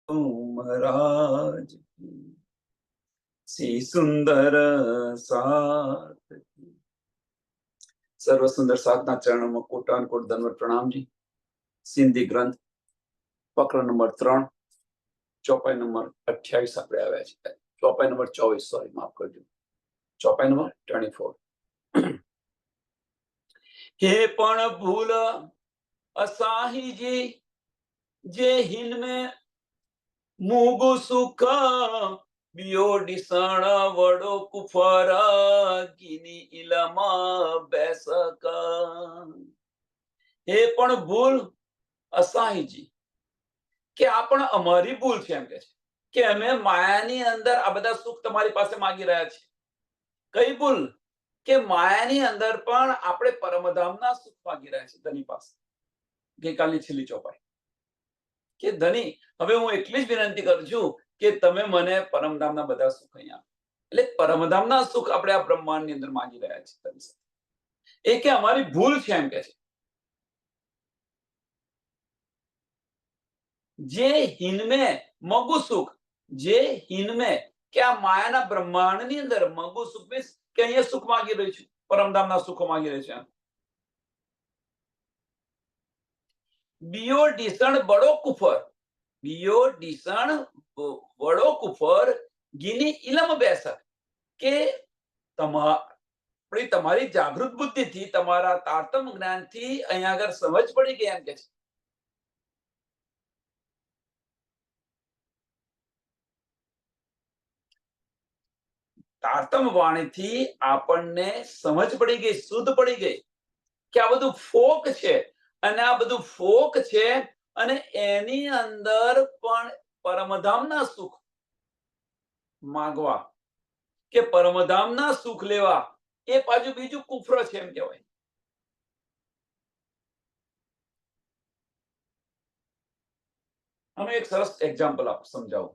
महाराज की सी सुंदर साथ की। सर्व सुंदर साधना चरणों में कोटान कोट दंडवत प्रणाम जी। सिंधी ग्रंथ पकड़ नंबर 3 चौपाई नंबर 28 આપણે આવ્યા છે। ચોપાઈ નંબર 24 સોરી માફ કરજો, ચોપાઈ નંબર 24। હે પણ ભૂલ અસાહી जी जे हिन में मूगु सुख बियो डिसण वडो कुफर गिनी इलमा बेसक। हे पण भूल असाहीजी કે આ પણ અમારી ભૂલ છે, એમ કે અમે માયાની અંદર આ બધા સુખ તમારી પાસે માંગી રહ્યા છીએ। કઈ ભૂલ? કે માયાની અંદર પણ આપણે પરમધામના સુખ માંગી રહ્યા છીએ ધની પાસે। ગઈકાલની છેલ્લી ચોપાઈ કે ધની હવે હું એટલી જ વિનંતી કરું છું કે તમે મને પરમધામના બધા સુખ અહીંયા, એટલે પરમધામના સુખ આપણે આ બ્રહ્માંડની અંદર માંગી રહ્યા છીએ। એ કે અમારી ભૂલ છે, એમ કે છે। જે હિનમે મગુ સુખ, જે હિનમે કે આ માયાના બ્રહ્માંડની અંદર મગુ સુખ મીન્સ કે અહીંયા સુખ માંગી રહ્યું છું, પરમધામના સુખો માંગી રહ્યું છે। बियो डिसण बड़ो कुफर, बियो डिसण बड़ो कुफर गिनी इलम बेसक के તમારી જાગૃત બુદ્ધિથી તમારા તારતમ જ્ઞાનથી અહીંયા આગળ સમજ પડી ગઈ, એમ કે છે। તારતમ વાણીથી આપણને સમજ પડી ગઈ, શુદ્ધ પડી ગઈ કે આ બધું ફોક છે અને આ બધું ફોક છે અને એની અંદર પણ પરમધામના સુખ માંગવા કે પરમધામના સુખ લેવા એ પાછું બીજું કુફર છે, એમ કહેવાય। અમે એક સરસ એક્ઝામ્પલ સમજાવું।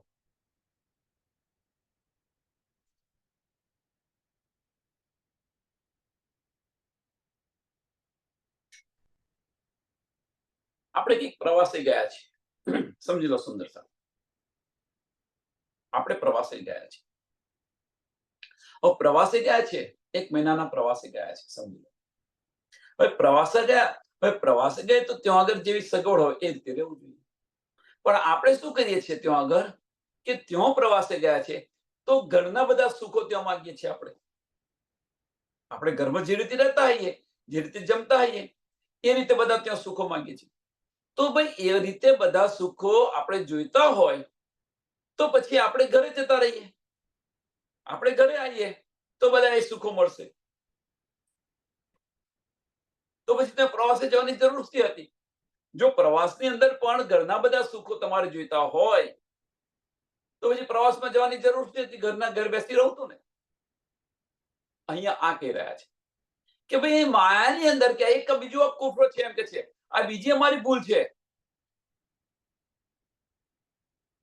આપણે કઈક પ્રવાસે ગયા છીએ, સમજી લો સુંદર સાહેબ, આપણે પ્રવાસે ગયા છીએ। હવે પ્રવાસે ગયા છે, 1 મહિનાના પ્રવાસે ગયા છે, સમજી લો। હવે પ્રવાસે ગયા, હવે પ્રવાસે ગયે તો ત્યાં આગળ જેવી સગવડ હોય એ રીતે રહેવું જોઈએ। પણ આપણે શું કરીએ છીએ ત્યાં આગળ કે ત્યાં પ્રવાસે ગયા છે તો ઘરના બધા સુખો ત્યાં માંગીએ છીએ। આપણે ઘરમાં જે રીતે રહેતા હોઈએ, જે રીતે જમતા હોઈએ એ રીતે બધા ત્યાં સુખો માંગીએ છીએ। તો ભાઈ એ રીતે બધા સુખો આપણે જોઈતા હોય તો પછી આપણે ઘરે જતા રહીએ, આપણે ઘરે આવીએ તો બધા એ સુખો મળશે। તો પછી ત્યાં પ્રવાસે જવાની જરૂર શી હતી? જો પ્રવાસની અંદર પણ ઘરના બધા સુખો તમારે જોઈતા હોય તો પછી પ્રવાસમાં જવાની જરૂર શી હતી? ઘરના ઘર બેસી રહું તું ને। અહીંયા આ કહી રહ્યા છે કે ભાઈ માયાની અંદર કે એક બીજું આ કુફર છે, એમ કે છે આ બીજી અમારી ભૂલ છે।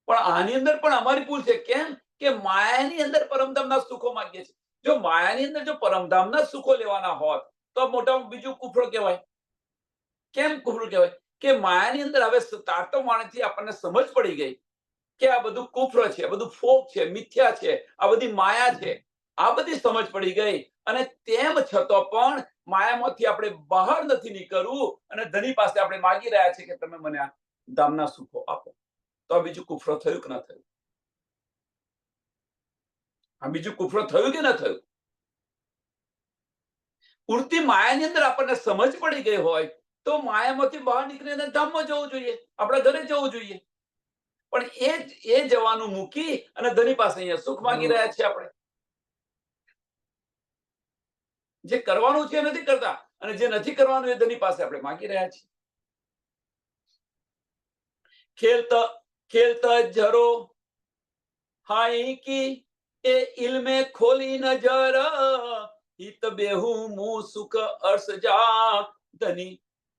પણ આની અંદર પણ અમારી ભૂલ છે। કેમ? કે માયાની અંદર પરમધામના સુખો માંગીએ છીએ। જો માયાની અંદર જો પરમધામના સુખો લેવાના હોત તો મોટા બીજું કુફર કહેવાય। કેમ કુફર કહેવાય? કે માયાની અંદર હવે તારતમ વાણીથી આપણને સમજ પડી ગઈ કે આ બધું કુફર છે, આ બધું ફોક છે, મિથ્યા છે, આ બધી માયા છે, આ બધી સમજ પડી ગઈ અને તેમ છતાં પણ માયામાંથી આપણે બહાર નથી નીકળવું અને ધની પાસે આપણે માગી રહ્યા છીએ કે તમે મને આ ધામના સુખો આપો। તો આ બીજું કુફર થયું કે ના થયું? આ બીજું કુફર થયું કે ના થયું? પૂરતી માયાની અંદર આપણને સમજ પડી ગઈ હોય તો માયામાંથી બહાર નીકળીને ધામમાં જવું જોઈએ, આપણા ઘરે જવું જોઈએ। પણ એ જવાનું મૂકી અને ધની પાસે અહીંયા સુખ માંગી રહ્યા છીએ આપણે। જે કરવાનું છે નથી કરતા અને જે નથી કરવાનું એ ધની પાસે આપણે માંગી રહ્યા છીએ। ખેલતા ખેલતા જરો હાઈ की ए इल्मे खोली नजर हित बेहू मुंह सुख अर्स जा धनी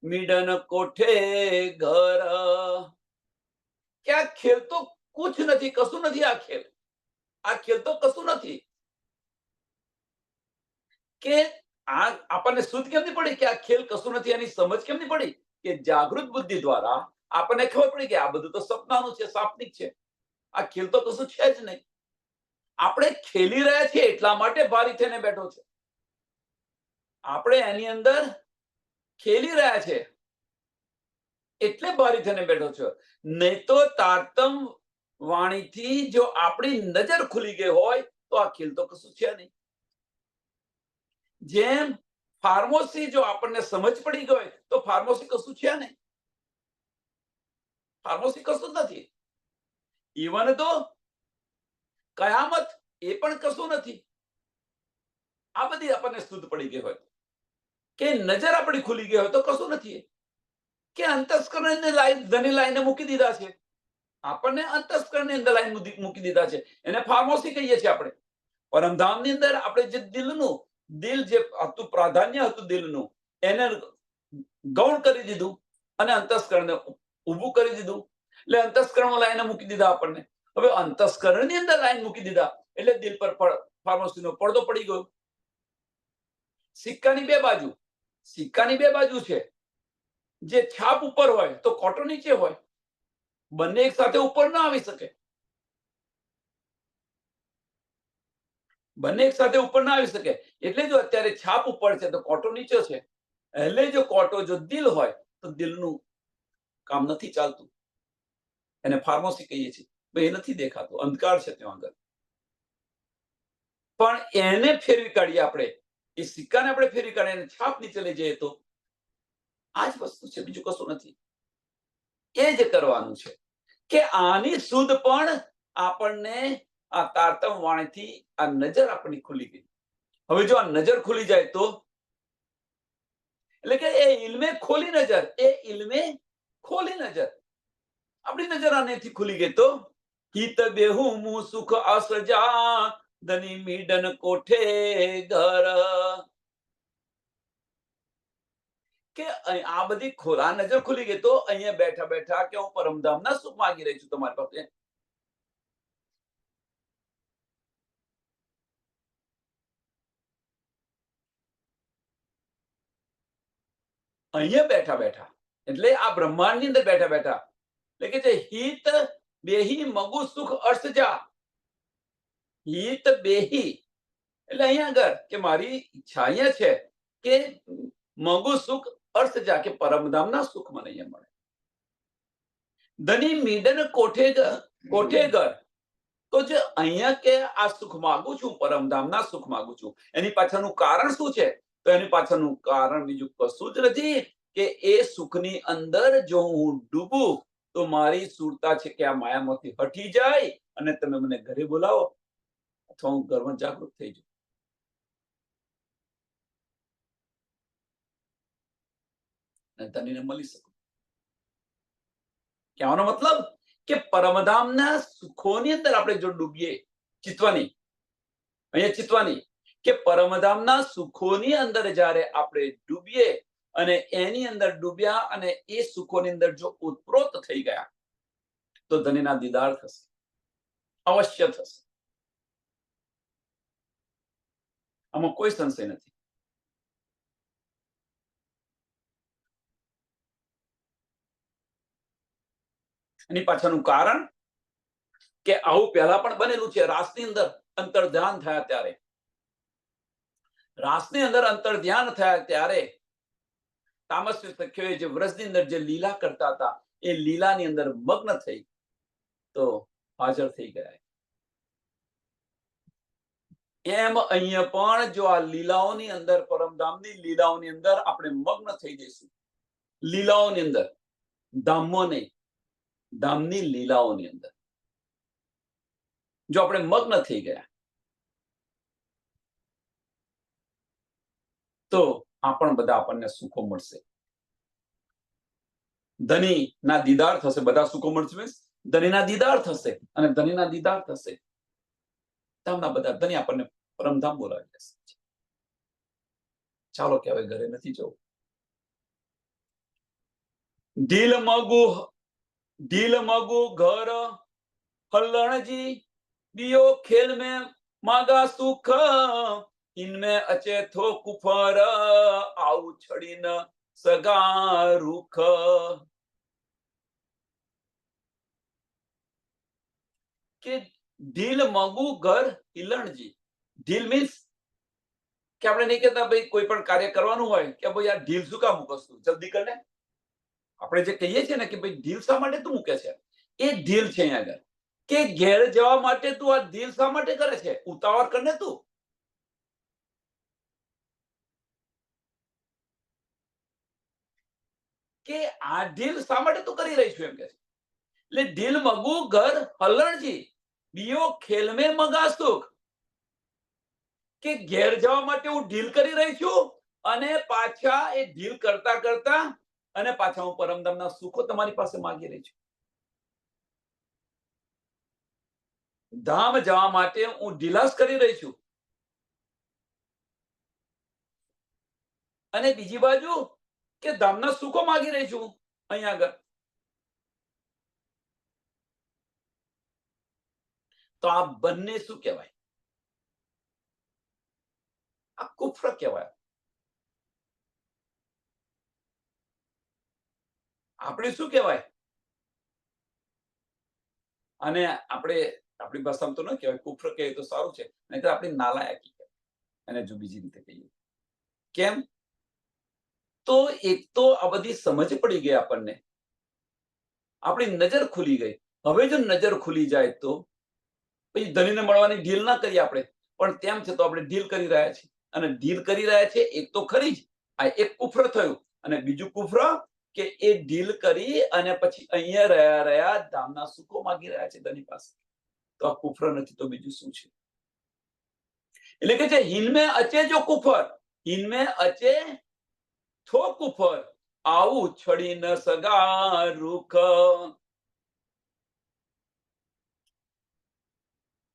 मिडन कोठे घर। क्या खेल तो कुछ नहीं, कसु नहीं। आ खेल तो कसु नहीं के આપણને શુદ્ધ કેમ નહીં પડી કે આ ખેલ કશું નથી, એની સમજ કેમ નહીં પડી કે જાગૃત બુદ્ધિ દ્વારા આપણને ખબર પડી કે આ બધું તો સપનાનું છે, સાપનિક છે। આ ખેલ તો કશું છે જ નહીં. આપણે ખેલી રહ્યા છીએ એટલા માટે ભારી થઈને બેઠો છે. આપણે એની અંદર ખેલી રહ્યા છે એટલે ભારી થઈને બેઠો છો. નહીં તો તારતમ વાણીથી જો આપણી નજર ખુલી ગઈ હોય તો આ ખેલ તો કશું છે નહીં. જેમ ફાર્મસી જો આપણને સમજ પડી ગઈ તો ફાર્મસી કશું છે નહીં. ફાર્મસી કશું નથી. ઇવન તો કયામત એ પણ કશું નથી. આ બધી આપણને શુદ્ધ પડી ગઈ હોય કે નજર આપણી ખુલી ગઈ હોય તો કશું નથી. કે અંતસ્કરણને ધની લાઈને મૂકી દીધા છે. આપણને અંતસ્કરણની અંદર લાઈન મૂકી દીધા છે. એને ફાર્મસી કહીએ છીએ આપણે. પરમધામની અંદર આપણે જે દિલ જે હતું, પ્રાધાન્ય હતું દિલનું, એને ગૌણ કરી દીધું અને અંતસ્કરણને ઊભું કરી દીધું. એટલે અંતસ્કરણમાં લાઈને મૂકી દીધા આપણને. હવે અંતસ્કરણની અંદર લાઈન મૂકી દીધા એટલે દિલ પર ફાર્મસીનો પડદો પડી ગયો. સિક્કાની બે બાજુ. સિક્કાની બે બાજુ છે. જે છાપ ઉપર હોય તો કોટો નીચે હોય. બંને એક સાથે ઉપર ના આવી શકે. બંને એક સાથે ઉપર ના આવી શકે. એટલે જો અત્યારે છાપ ઉપર છે તો કોટો નીચે છે. એટલે જો કોટો જો દિલ હોય તો દિલનું કામ નથી ચાલતું. એને ફાર્મસી કહીએ છીએ. એ નથી દેખાતું, અંધકાર છે ત્યાં આગળ. પણ એને ફેરવી કાઢીએ આપણે, એ સિક્કાને આપણે ફેરવી કાઢીએ અને છાપ નીચે લઈ જઈએ તો આ જ વસ્તુ છે, બીજું કશું નથી. એ જ કરવાનું છે કે આની સુધ પણ આપણને આ તારતમ વાણીથી આ નજર આપણી ખુલી ગઈ. હવે જો આ નજર ખુલી જાય તો એટલે કે એ ઇલ્મે ખોલી નજર, એ ઇલ્મે ખોલી નજર, આપણી નજર આનેથી ખુલી ગઈ તો હિત બેહુ મું સુખ અસજા ધની મીડન કોઠે ઘર. કે આ બધી ખોલા નજર ખુલી ગઈ તો અહીંયા બેઠા બેઠા કે હું પરમધામના સુખ માંગી રહી છું તમારી પાસે. અહીંયા બેઠા બેઠા એટલે આ બ્રહ્માંડની અંદર બેઠા બેઠા એટલે કે છે હિત બેહી મગુ સુખ અર્થ જા. હિત બેહી એટલે અહીંયા આગળ કે મારી ઈચ્છા અહીંયા છે કે મગુ સુખ અર્થ જા, કે પરમધામના સુખ મને અહીંયા મળે. ધની મીડન કોઠેગર તો જે અહીંયા કે આ સુખ માંગુ છું, પરમધામના સુખ માંગુ છું, એની પાછળનું કારણ શું છે? તો એની પાછળનું કારણ બીજું કશું જ નથી કે એ સુખની અંદર જો હું ડૂબું તો મારી સુરતા છે કે આ માયામાંથી હટી જાય અને તમે મને ઘરે બોલાવો અથવા હું ઘરમાં જાગૃત થઈ જાઉં અને ધનીને મળી શકું. કહેવાનો મતલબ કે પરમધામના સુખોની અંદર આપણે જો ડૂબીએ, ચિતવાની, અહીંયા ચિતવાની કે પરમધામના સુખોની અંદર જ્યારે આપણે ડૂબીએ અને એની અંદર ડૂબ્યા અને એ સુખોની અંદર જો ઉત્પ્રોત થઈ ગયા તો ધનીના દીદાર થશે, અવશ્ય થશે. આમાં કોઈ સંશય નથી. એની પાછળનું કારણ કે આવું પહેલા પણ બનેલું છે. રાસની અંદર અંતર ધ્યાન થયા ત્યારે, રાસની અંદર અંતર ધ્યાન થયા ત્યારે તામસી સખ્યોએ જે વ્રજની અંદર જે લીલા કરતા હતા એ લીલાની અંદર મગ્ન થઈ તો હાજર થઈ ગયા. એમ અહીંયા પણ જો આ લીલાઓની અંદર, પરમધામની લીલાઓની અંદર આપણે મગ્ન થઈ જઈશું, લીલાઓની અંદર, ધામમાં નહીં, ધામની લીલાઓની અંદર જો આપણે મગ્ન થઈ ગયા તો આ પણ બધા આપણને સુખો મળશે. ધનીના દીદાર થશે, બધા સુખો મળશે મીન્સ ધનીના દીદાર થશે અને ધનીના દીદાર થશે ધામના બધા ધની આપણને પરમધામ બોલાવી લેશે. ચાલો કે હવે ઘરે નથી જવું. ઢીલ મગુ ઘર હલણજી દિયો ખેલ में मागा सुख इनमें अचे थो कुफर आउ छड़ी न सगा रुख. કે ઢીલ મગુ ઘર હિલણજી. ઢીલ મીન્સ કે આપણે નહીં કહેતા ભાઈ કોઈ પણ કાર્ય કરવાનું હોય કે ભાઈ આ ઢીલ શું કામ મૂકસ તું, જલ્દી કર ને. આપણે જે કહીએ છીએ ને કે ભાઈ ઢીલ શા માટે તું મૂકે છે, એ ઢીલ છે અહીંયા આગળ. કે ઘેર જવા માટે તું આ ઢીલ શા માટે કરે છે, ઉતાવળ કરને તું. કે આ ઢીલ શા માટે તું કરી રહી છું એમ કે છે. એટલે ઢીલ મગુ ઘર હલણજી બીઓ ખેલ મે મગા સુખ. કે ઘેર જવા માટે હું ઢીલ કરી રહી છું અને પાછા એ ઢીલ કરતા કરતા અને પાછા હું પરમધામના સુખો તમારી પાસે માંગી રહી છું. ધામ જવા માટે હું ઢીલાસ કરી રહી છું અને બીજી બાજુ કે ધામના સુખો માંગી રહી છું અહીંયા આગળ. તો આ બંને શું કહેવાય? આ કુફર કહેવાય. આપણે શું કહેવાય? અને આપણે આપણી ભાષામાં તો ન કહેવાય, કુફર કહીએ તો સારું છે, નહીતર આપણી નાલાયકી કહેવાય. અને જો બીજી રીતે કહીએ કેમ, તો એક તો આ બધી સમજ પડી ગઈ આપણને, આપણી નજર ખુલી ગઈ. હવે જો નજર ખુલી જાય તો પછી ધણીને મળવાની ઢીલ ના કરીએ આપણે, પણ તેમ છતાં આપણે ઢીલ કરી રહ્યા છીએ. અને ઢીલ કરી રહ્યા છે એક તો ખરી જ, આ એક કુફર થયું. અને બીજું કુફર કે એ ઢીલ કરી અને પછી અહીંયા રહ્યા રહ્યા ધામના સુખો માંગી રહ્યા છે ધણી પાસે. તો આ કુફર નથી તો બીજું શું છે? એટલે કે છે હિનમે અચે જો કુફર, હિનમે અચે થો કુફર, આવું છડી ન સગા રૂખ.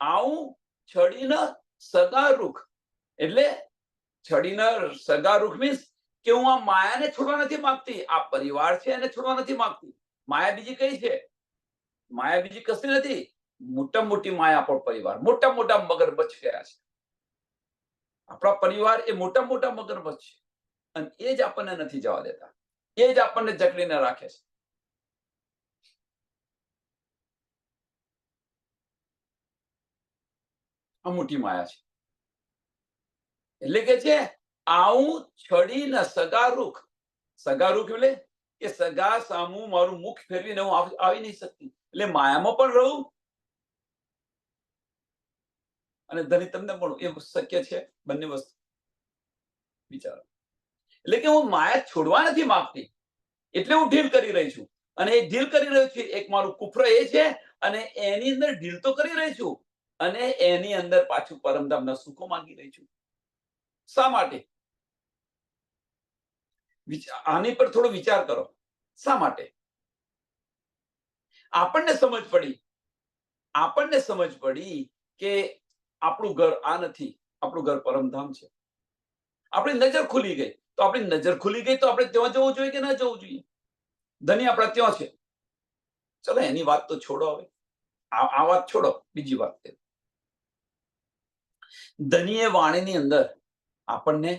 આવું છડી ન સગા રૂખ એટલે છડી ન સગા રૂખ મીન્સ કે હું આ માયાને છોડવા નથી માંગતી, આ પરિવાર છે એને છોડવા નથી માંગતી. માયા બીજી કઈ છે? માયા બીજી કશી નથી. મોટા મોટી માયા આપણો પરિવાર, મોટા મોટા મગરમચ્છ ગયા છે. આપણા પરિવાર એ મોટા મોટા મગરમચ્છ છે અને એ જ આપણને નથી જવા દેતા, એ જ આપણને જકડીને રાખે છે. આ મોટી માયા છે. એટલે કે છે આવું છડી ન સગા રૂખ. સગા રૂખ એટલે કે સગા સામું મારું મુખ ફેરવીને હું આવી નહીં શકતી. એટલે માયામાં પણ રહું અને ધણી તમને મળું, એ શક્ય છે? બંને વસ્તુ વિચારો. એટલે કે હું માયા છોડવા નથી માંગતી, એટલે હું ઢીલ કરી રહી છું. અને એ ઢીલ કરી રહ્યું છું એક મારું કુફર એ છે, અને એની અંદર ઢીલ તો કરી રહી છું અને એની અંદર પાછું પરમધામના સુખો માંગી રહી છું. શા માટે? આની પર થોડો વિચાર કરો. શા માટે? આપણને સમજ પડી કે આપણું ઘર આ નથી, આપણું ઘર પરમધામ છે. આપણી નજર ખુલી ગઈ. તો આપણી નજર ખુલી ગઈ તો આપણે ત્યાં જવું જોઈએ કે ના જવું જોઈએ? ધણી આપણા ત્યાં છે. ચલો એની વાત તો છોડો, હવે આ વાત છોડો, બીજી વાત કરીએ. ધણીએ વાણીની અંદર આપણને,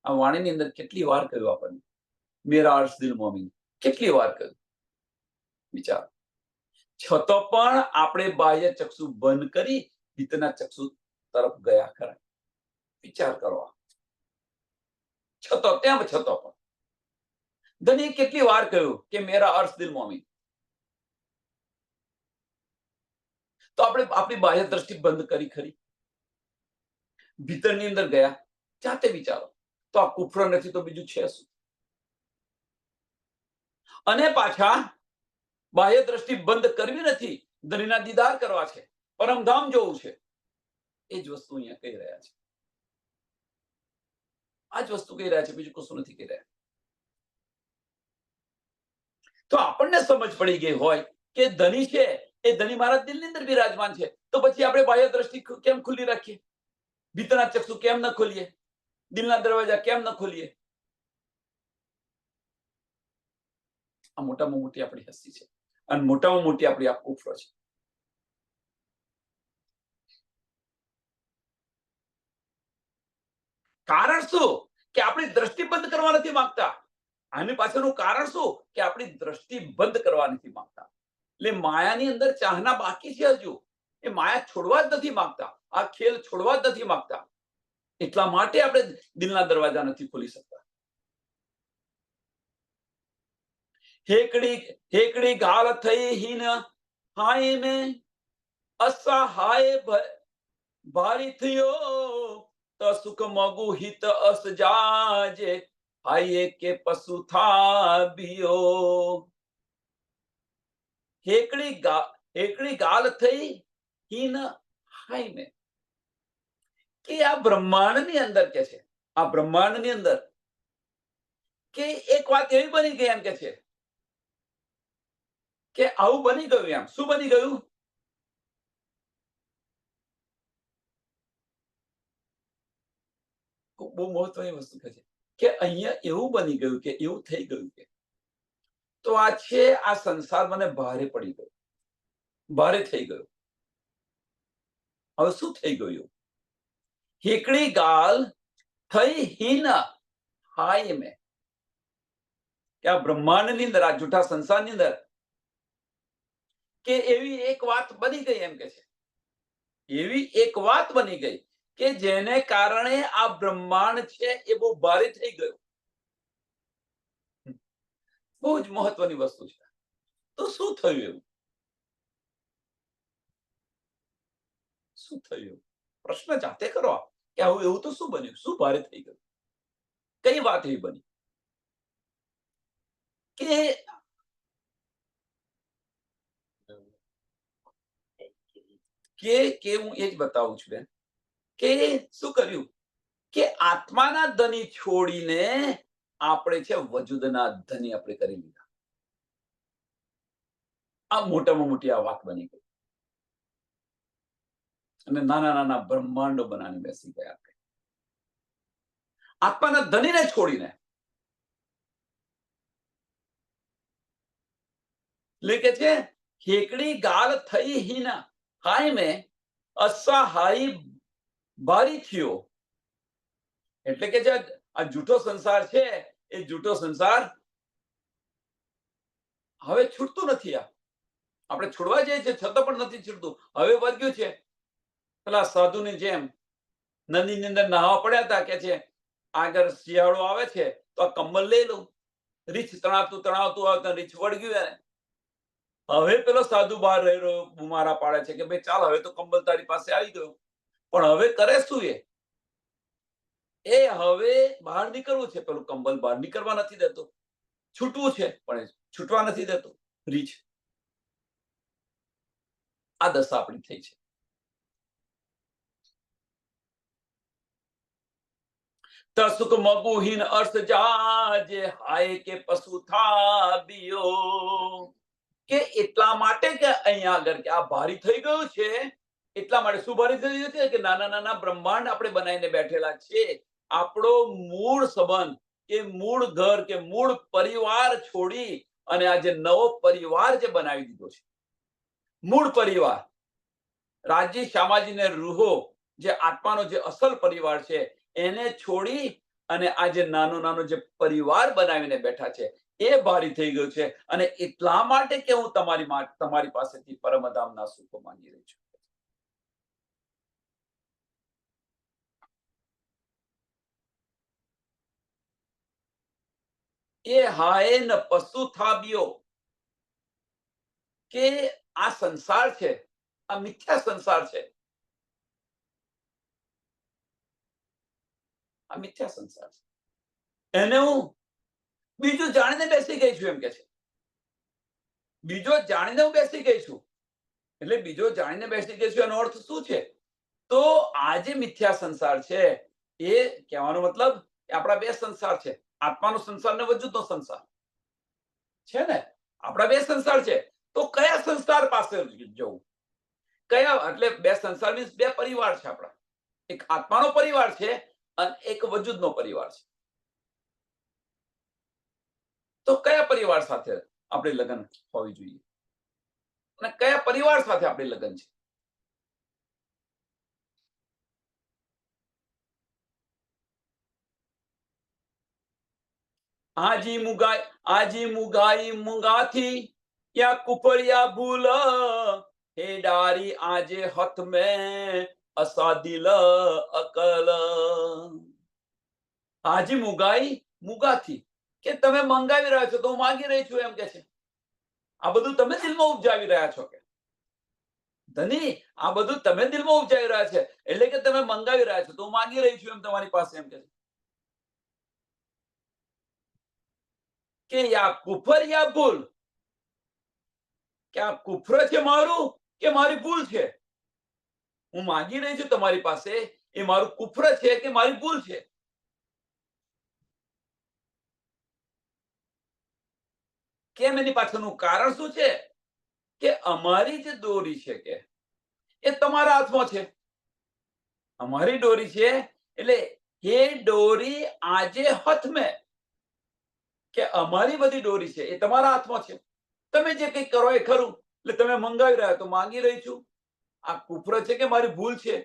આ વાણીની અંદર કેટલી વાર કહ્યું આપણને, મેરા અર્શ દિલ મોમીન, કેટલી વાર કહ્યું વિચાર. છતાં પણ આપણે બાહ્ય ચક્ષુ બંધ કરી ભીતરના ચક્ષુ તરફ ગયા ખરા. વિચાર કરવા. છતાં પણ ધણીએ કેટલી વાર કહ્યું કે મેરા અર્શ દિલ મોમીન. તો આપણે આપણી બાહ્ય દ્રષ્ટિ બંધ કરી ખરી? ભીતરની અંદર ગયા? જાતે વિચારો. તો આ કુફર નથી તો બીજું છે શું? અને પાછા બાહ્ય દ્રષ્ટિ બંધ કરવી નથી, ધણીના દીદાર કરવા છે, પરમધામ જોવું છે. એ જ વસ્તુ અહીંયા કહી રહ્યા છે. આ જ વસ્તુ કહી રહ્યા છે, બીજું કશું નથી કહી રહ્યા. તો આપણને સમજ પડી ગઈ હોય કે ધણી છે એ ધણી મારા દિલની અંદર બિરાજમાન છે, તો પછી આપણે બાહ્ય દ્રષ્ટિ કેમ ખુલ્લી રાખીએ? ભીતરના ચક્ષુ કેમ ન ખોલીએ? દિલના દરવાજા કેમ ન ખોલીએ? આ મોટામાં મોટી આપણી હસ્તી છે અને મોટામાં મોટી આપણી આ કુફર છે. કારણ શું? કે આપણી દ્રષ્ટિ બંધ કરવા નથી માંગતા. આની પાછળનું કારણ શું? કે આપણી દ્રષ્ટિ બંધ કરવા નથી માંગતા. એટલે માયાની અંદર ચાહના બાકી છે હજુ. એ માયા છોડવા જ નથી માંગતા, આ ખેલ છોડવા જ નથી માંગતા. એટલા માટે આપણે દિલના દરવાજા નથી ખોલી શકતા. હેકડી હેકડી ગાલ થઈ હીન હાય ને અસહાય ભારી થયો, તો સુખ મગુ હિત અસ જાજે હાય કે પશુ થાબિયો. હેકડી ગાલ થઈ હીન હાય ને, કે આ બ્રહ્માંડની અંદર કે છે, આ બ્રહ્માંડની અંદર કે એક વાત એવી બની ગઈ એમ કે છે કે આવું બની ગયું. એમ શું બની ગયું? બહુ મહત્વની વસ્તુ કે છે કે અહીંયા એવું બની ગયું, કે એવું થઈ ગયું કે તો આ છે આ સંસાર મને ભારે પડી ગયો, ભારે થઈ ગયો. હવે શું થઈ ગયું? હેકડી ગાલ થઈ હીન હાય મેં, કે આ બ્રહ્માંડની અંદર, આ જૂઠા સંસારની અંદર કે એવી એક વાત બની ગઈ એમ કે છે, એવી એક વાત બની ગઈ કે જેને કારણે આ બ્રહ્માંડ છે એ બહુ ભારે થઈ ગયું. બહુ જ મહત્વની વસ્તુ છે. તો શું થયું એવું? શું થયું? પ્રશ્ન જાતે કરો કે આવું એવું તો શું બન્યું? શું ભારે થઈ ગયું? કઈ વાત એવી બની કે હું એ જ બતાવું છું બેન, કે શું કર્યું કે આત્માના ધની છોડીને આપણે છે વજુદના ધની આપણે કરી લીધા. આ મોટામાં મોટી આ વાત બની ગઈ અને નાના નાના બ્રહ્માંડો બનાવીને બેસી ગયા આપણે આત્માના ધનીને છોડીને. એટલે છે હેકડી ગાલ થઈ હીના હાય મેં અસહાય ભારી થયો. એટલે કે જે આ જૂઠો સંસાર છે એ જૂઠો સંસાર હવે છૂટતું નથી. આપણે છોડવા જઈએ છીએ છતાં પણ નથી છૂટતું. હવે વર્ગ્યું છે પેલા સાધુની જેમ નદીની અંદર નહાવા પડ્યા હતા, કે છે આગળ શિયાળો આવે છે તો આ કમ્બલ લઈ લઉં. રીછ તણાવતું તણાવતું આવતા રીછ વળગ્યું એને. હવે પેલો સાધુ બહાર રહ્યો બુમારા પાડે છે કે ભાઈ ચાલ હવે તો કમ્બલ તારી પાસે આવી ગયું. પણ હવે કરે શું? એ હવે બહાર નીકળવું છે, પેલું કમ્બલ બહાર નીકળવા નથી દેતો. છૂટવું છે પણ છૂટવા નથી દેતો રીછ. આ દશા આપણી થઈ છે. તસુક મગુહીન અર્થ જાજે હાય કે પશુ થાબિયો. કે એટલા માટે કે અહીંયા આગળ કે આ ભારી થઈ ગયું છે, એટલા માટે શું ભારી થઈ ગયું છે કે નાના નાના બ્રહ્માંડ આપણે બનાવીને બેઠેલા છે. આપણો મૂળ સંબંધ કે મૂળ ઘર કે મૂળ પરિવાર છોડી અને આ જે નવો પરિવાર જે બનાવી દીધો છે, મૂળ પરિવાર રાજી શામાજી ને રૂહો, જે આત્માનો જે અસલ પરિવાર છે એને છોડી અને આ જે નાનો નાનો જે પરિવાર બનાવીને બેઠા છે એ ભારી થઈ ગયું છે. અને એટલા માટે કે હું તમારી પાસેથી પરમધામના સુખો માંગી રહી છું. એ હાય ન પશુ થાબ્યો, કે આ સંસાર છે, આ મિથ્યા સંસાર છે, આ મિથ્યા સંસાર છે. એને હું બીજું જાણીને બેસી ગઈ છું એમ કે છે. બીજો જાણીને હું બેસી ગઈ છું. એટલે બીજો જાણીને બેસી ગઈ છું એનો અર્થ શું છે? તો આ જે મિથ્યા સંસાર છે એ કહેવાનો મતલબ કે આપણા બે સંસાર છે, આત્માનો સંસાર ને વજૂદનો સંસાર છે ને. આપણા બે સંસાર છે. તો કયા સંસાર પાસે જવું? કયા એટલે બે સંસાર મીન્સ બે પરિવાર છે આપણા. એક આત્માનો પરિવાર છે અને એક વજૂદનો પરિવાર છે. તો કયા પરિવાર સાથે આપણે લગ્ન હોવી જોઈએ અને કયા પરિવાર સાથે આપણે લગ્ન છે? આજી મુગાઈ મુંગાથી યા કુપડિયા ભૂલ હે ડારી આજે હથ મેં અસાદિલ અકલ. હાજી મુગાઈ મુગાથી કે તમે મંગાવી રહ્યા છો તો હું માંગી રહી છું એમ કે છે. આ બધું તમે દિલમાં ઉપજાવી રહ્યા છો કે ધની, આ બધું તમે દિલમાં ઉપજાવી રહ્યા છે એટલે કે તમે મંગાવી રહ્યા છો તો હું માંગી રહી છું એમ તમારી પાસે એમ કે છે કે યા કુફર યા ભૂલ, કે આ કુફર છે મારું કે મારી ભૂલ છે. હું માંગી રહી છું તમારી પાસે એ મારું કુફર છે કે મારી ભૂલ છે. કેમ? એની પાછળનું કારણ શું છે કે અમારી જે દોરી છે કે એ તમારા હાથમાં છે. અમારી દોરી છે એટલે એ દોરી આજે હથ મેં, કે અમારી બધી દોરી છે એ તમારા હાથમાં છે. તમે જે કંઈ કરો એ ખરું, એટલે તમે મંગાવી રહ્યા તો માંગી રહી છું. આ કુફર છે કે મારી ભૂલ છે,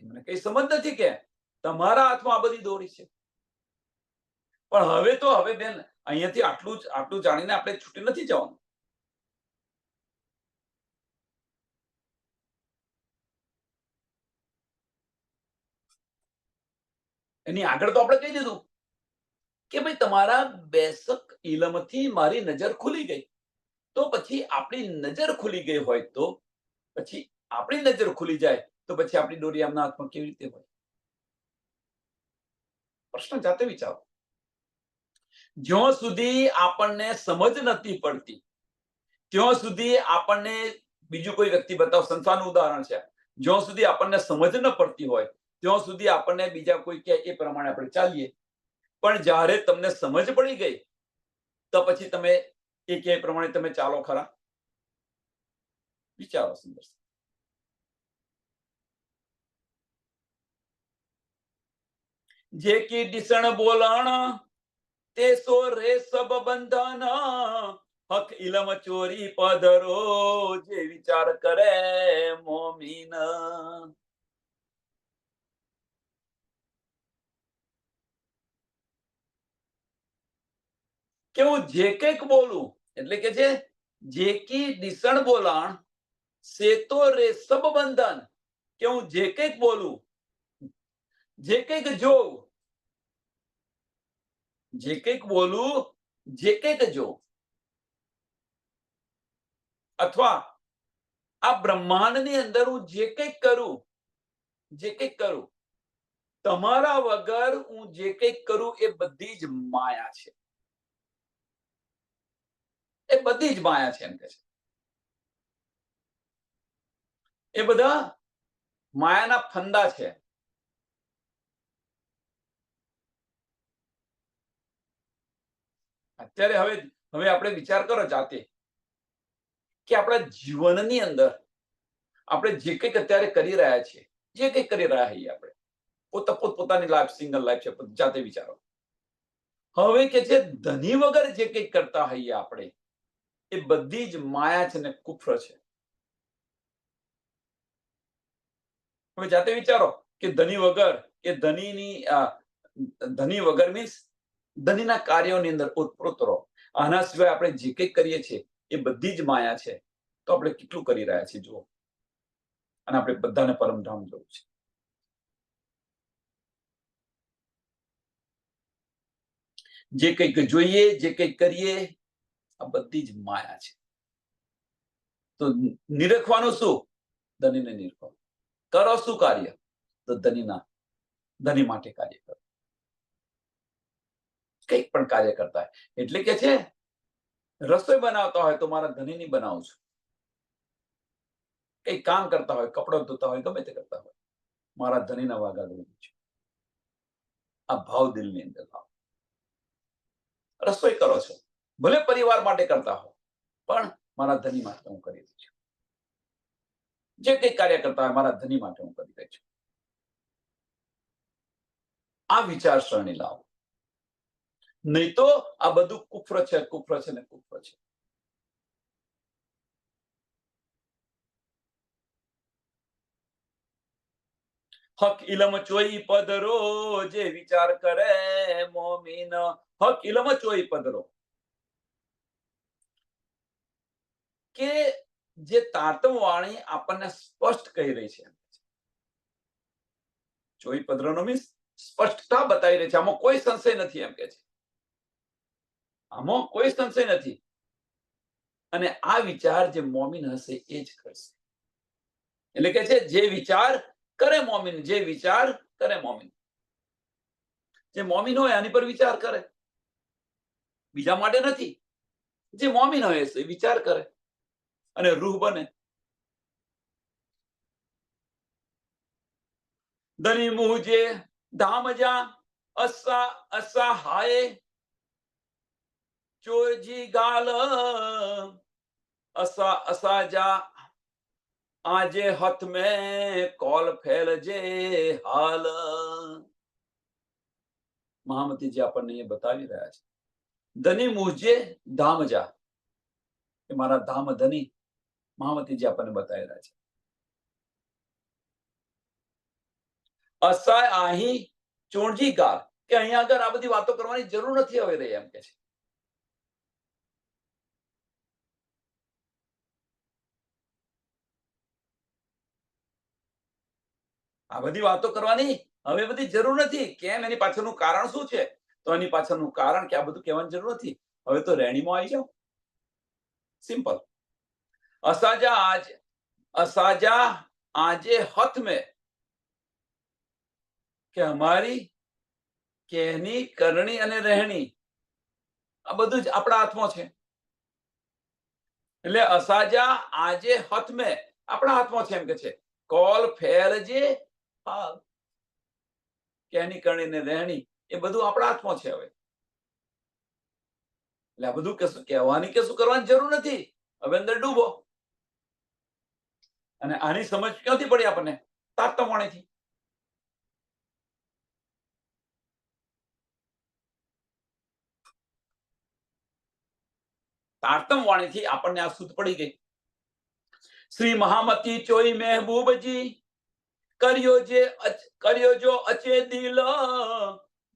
મને કઈ સમજ નથી કે તમારા હાથમાં આ બધી દોરી છે. પણ હવે બેન અહીંયાથી આટલું જાણીને આપણે છૂટી નથી જવાનું. એની આગળ તો આપણે કહી દીધું કે ભાઈ તમારા બેસક ઇલમથી મારી નજર ખુલી ગઈ. તો પછી આપણી નજર ખુલી ગઈ હોય તો પછી આપણી નજર ખુલી જાય તો પછી આપણી દોરી આમના હાથમાં કેવી રીતે હોય? પ્રશ્ન જાતે વિચારો. જ્યાં સુધી આપણને સમજ નથી પડતી ત્યાં સુધી આપણને બીજું કોઈ વ્યક્તિ બતાવ, સંસારનું ઉદાહરણ છે, જ્યાં સુધી આપણને સમજ ન પડતી હોય ત્યાં સુધી આપણને બીજા કોઈ કહે એ પ્રમાણે આપણે ચાલીએ. પણ જ્યારે તમને સમજ પડી ગઈ તો પછી તમે એ કહે પ્રમાણે તમે ચાલો ખરા? વિચારો સુંદર. જે કી ડિસણ બોલણ તે સો રે સબ બંધન, હક ઇલમ ચોરી પધરો જે વિચાર કરે મોમીન. કે હું જે કંઈક બોલું એટલે કે છે જે કી ડિસણ બોલાણ સે તો રે સબ બંધન, કે હું જે કંઈક બોલું, જે કંઈક જોઉં, જે કંઈક બોલું, જે કંઈક જોઉં, અથવા આ બ્રહ્માંડની અંદર હું જે કંઈક કરું, તમારા વગર હું જે કંઈક કરું એ બધી જ માયા છે. એ બધી જ માયા છે એમ કે છે. એ બધા માયાના ફંદા છે. અત્યારે હવે આપણે વિચાર કરો જાતે કે આપણા જીવનની અંદર આપણે જે કંઈક અત્યારે કરી રહ્યા છીએ, જે કંઈક કરી રહ્યા છીએ આપણે પોતપોતાની લાઈફ, સિંગલ લાઈફ છે, જાતે વિચારો. હવે કે છે ધની વગર જે કંઈક કરતા હોઈએ આપણે એ બધી જ માયા છે ને કુફર છે. હવે જાતે વિચારો કે ધની વગર, કે ધની વગર મીન્સ ધનીના કાર્યોની અંદર ઓતપ્રોત રહો. આના સિવાય આપણે જે કંઈક કરીએ છીએ એ બધી જ માયા છે. તો આપણે કેટલું કરી રહ્યા છીએ જુઓ. અને આપણે બધાને પરમધામ જવું છે. જે કંઈક જોઈએ, જે કંઈક કરીએ, આ બધી જ માયા છે. તો નિરખવાનું શું? ધનીને નિરખો. કરો શું કાર્ય? તો ધની માટે કાર્ય કરો. કંઈક પણ કાર્ય કરતા હોય એટલે કે છે રસોઈ બનાવતા હોય તો મારા ધનીની બનાવું છું. કંઈક કામ કરતા હોય, કપડો ધોતા હોય, ગમે તે કરતા હોય, મારા ધનીના વાગા ધોવું છું. આ ભાવ દિલની અંદર લાવો. રસોઈ કરો છો, ભલે પરિવાર માટે કરતા હો, પણ મારા ધની માટે હું કરી રહી છું. જે કંઈક કાર્ય કરતા હોય મારા ધની માટે હું કરી રહી છું. આ વિચારસરણી લાવો. નહીં તો આ બધું કુફર છે, કુફર છે ને કુફર છે. હક ઇલમ ચોઈ પદરો જે વિચાર કરે મોમીન. હક ઇલમ ચોઈ પદરો, કે જે તારતમ વાણી આપણને સ્પષ્ટ કહી રહી છે, ચોઈ પદ્રનો મીન્સ સ્પષ્ટતા બતાવી રહી છે, આમાં કોઈ સંશય નથી એમ કે છે, આમાં કોઈ સંશય નથી. અને આ વિચાર જે મોમીન હશે એ જ કરશે. એટલે કે છે જે વિચાર કરે મોમીન, જે વિચાર કરે મોમીન, જે મોમીન હોય આની પર વિચાર કરે, બીજા માટે નથી. જે મોમીન હોય એ વિચાર કરે અને રૂહ બને. ધની મુહજે ધામજા અસા અસા હાય ચોજી ગાલ અસા અસા જા આજે હથ મેં કોલ ફેલ જે હાલ. મહામતીજી આપણને એ બતાવી રહ્યા છે. ધની મુહજે ધામજા, એ મારા ધામ ધની મહામતીજી આપણને બતાવી રહ્યા છે. અસાય આહી ચોણજી ગાલ, કે અહીંયા આગળ આ બધી વાતો કરવાની જરૂર નથી હવે રહી એમ કે છે. આ બધી વાતો કરવાની હવે બધી જરૂર નથી. કેમ? એની પાછળનું કારણ શું છે? તો એની પાછળનું કારણ કે આ બધું કહેવાની જરૂર નથી. હવે તો રેણીમાં આવી જાઓ. સિમ્પલ. અસાજા આજે હથ મેં, કે અમારી કહેની કરણી અને રહેણી આ બધું જ આપણા હાથમાં છે. એટલે અસાજા આજે હથ મેં, આપણા હાથમાં છે એમ કે છે. કોલ ફેર જે હાલ, કહેની કરણી ને રહેણી એ બધું આપણા હાથમાં છે હવે. એટલે આ બધું કશું કહેવાની કે શું કરવાની જરૂર નથી. હવે અંદર ડૂબો. અને આની સમજ ક્યાંથી પડી આપણને? તારતમ વાણીથી. તારતમ વાણીથી આપણને આ સૂત પડી ગઈ. શ્રી મહામતી ચોઈ મહેબૂબજી કર્યો જો અચે દિલ,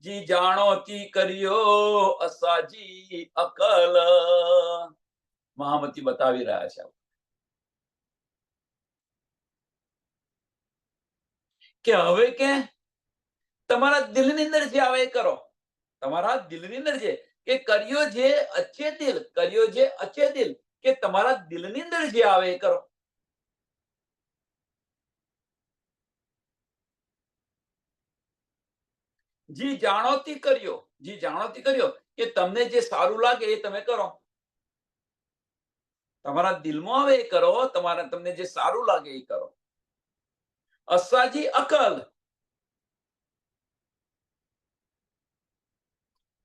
જી જાણો તી કર્યો અસાજી અકલ. મહામતી બતાવી રહ્યા છે કે હવે કે તમારા દિલની અંદર જે આવે એ કરો. તમારા દિલની અંદર જે કે કર્યો જે અચે દિલ, કર્યો જે અચે દિલ, કે તમારા દિલની અંદર જે આવે એ કરો. જી જાણોતી કર્યો, જી જાણોતી કર્યો, કે તમને જે સારું લાગે એ તમે કરો. તમારા દિલમાં આવે એ કરો, તમને જે સારું લાગે એ કરો. અસાજી અકલ,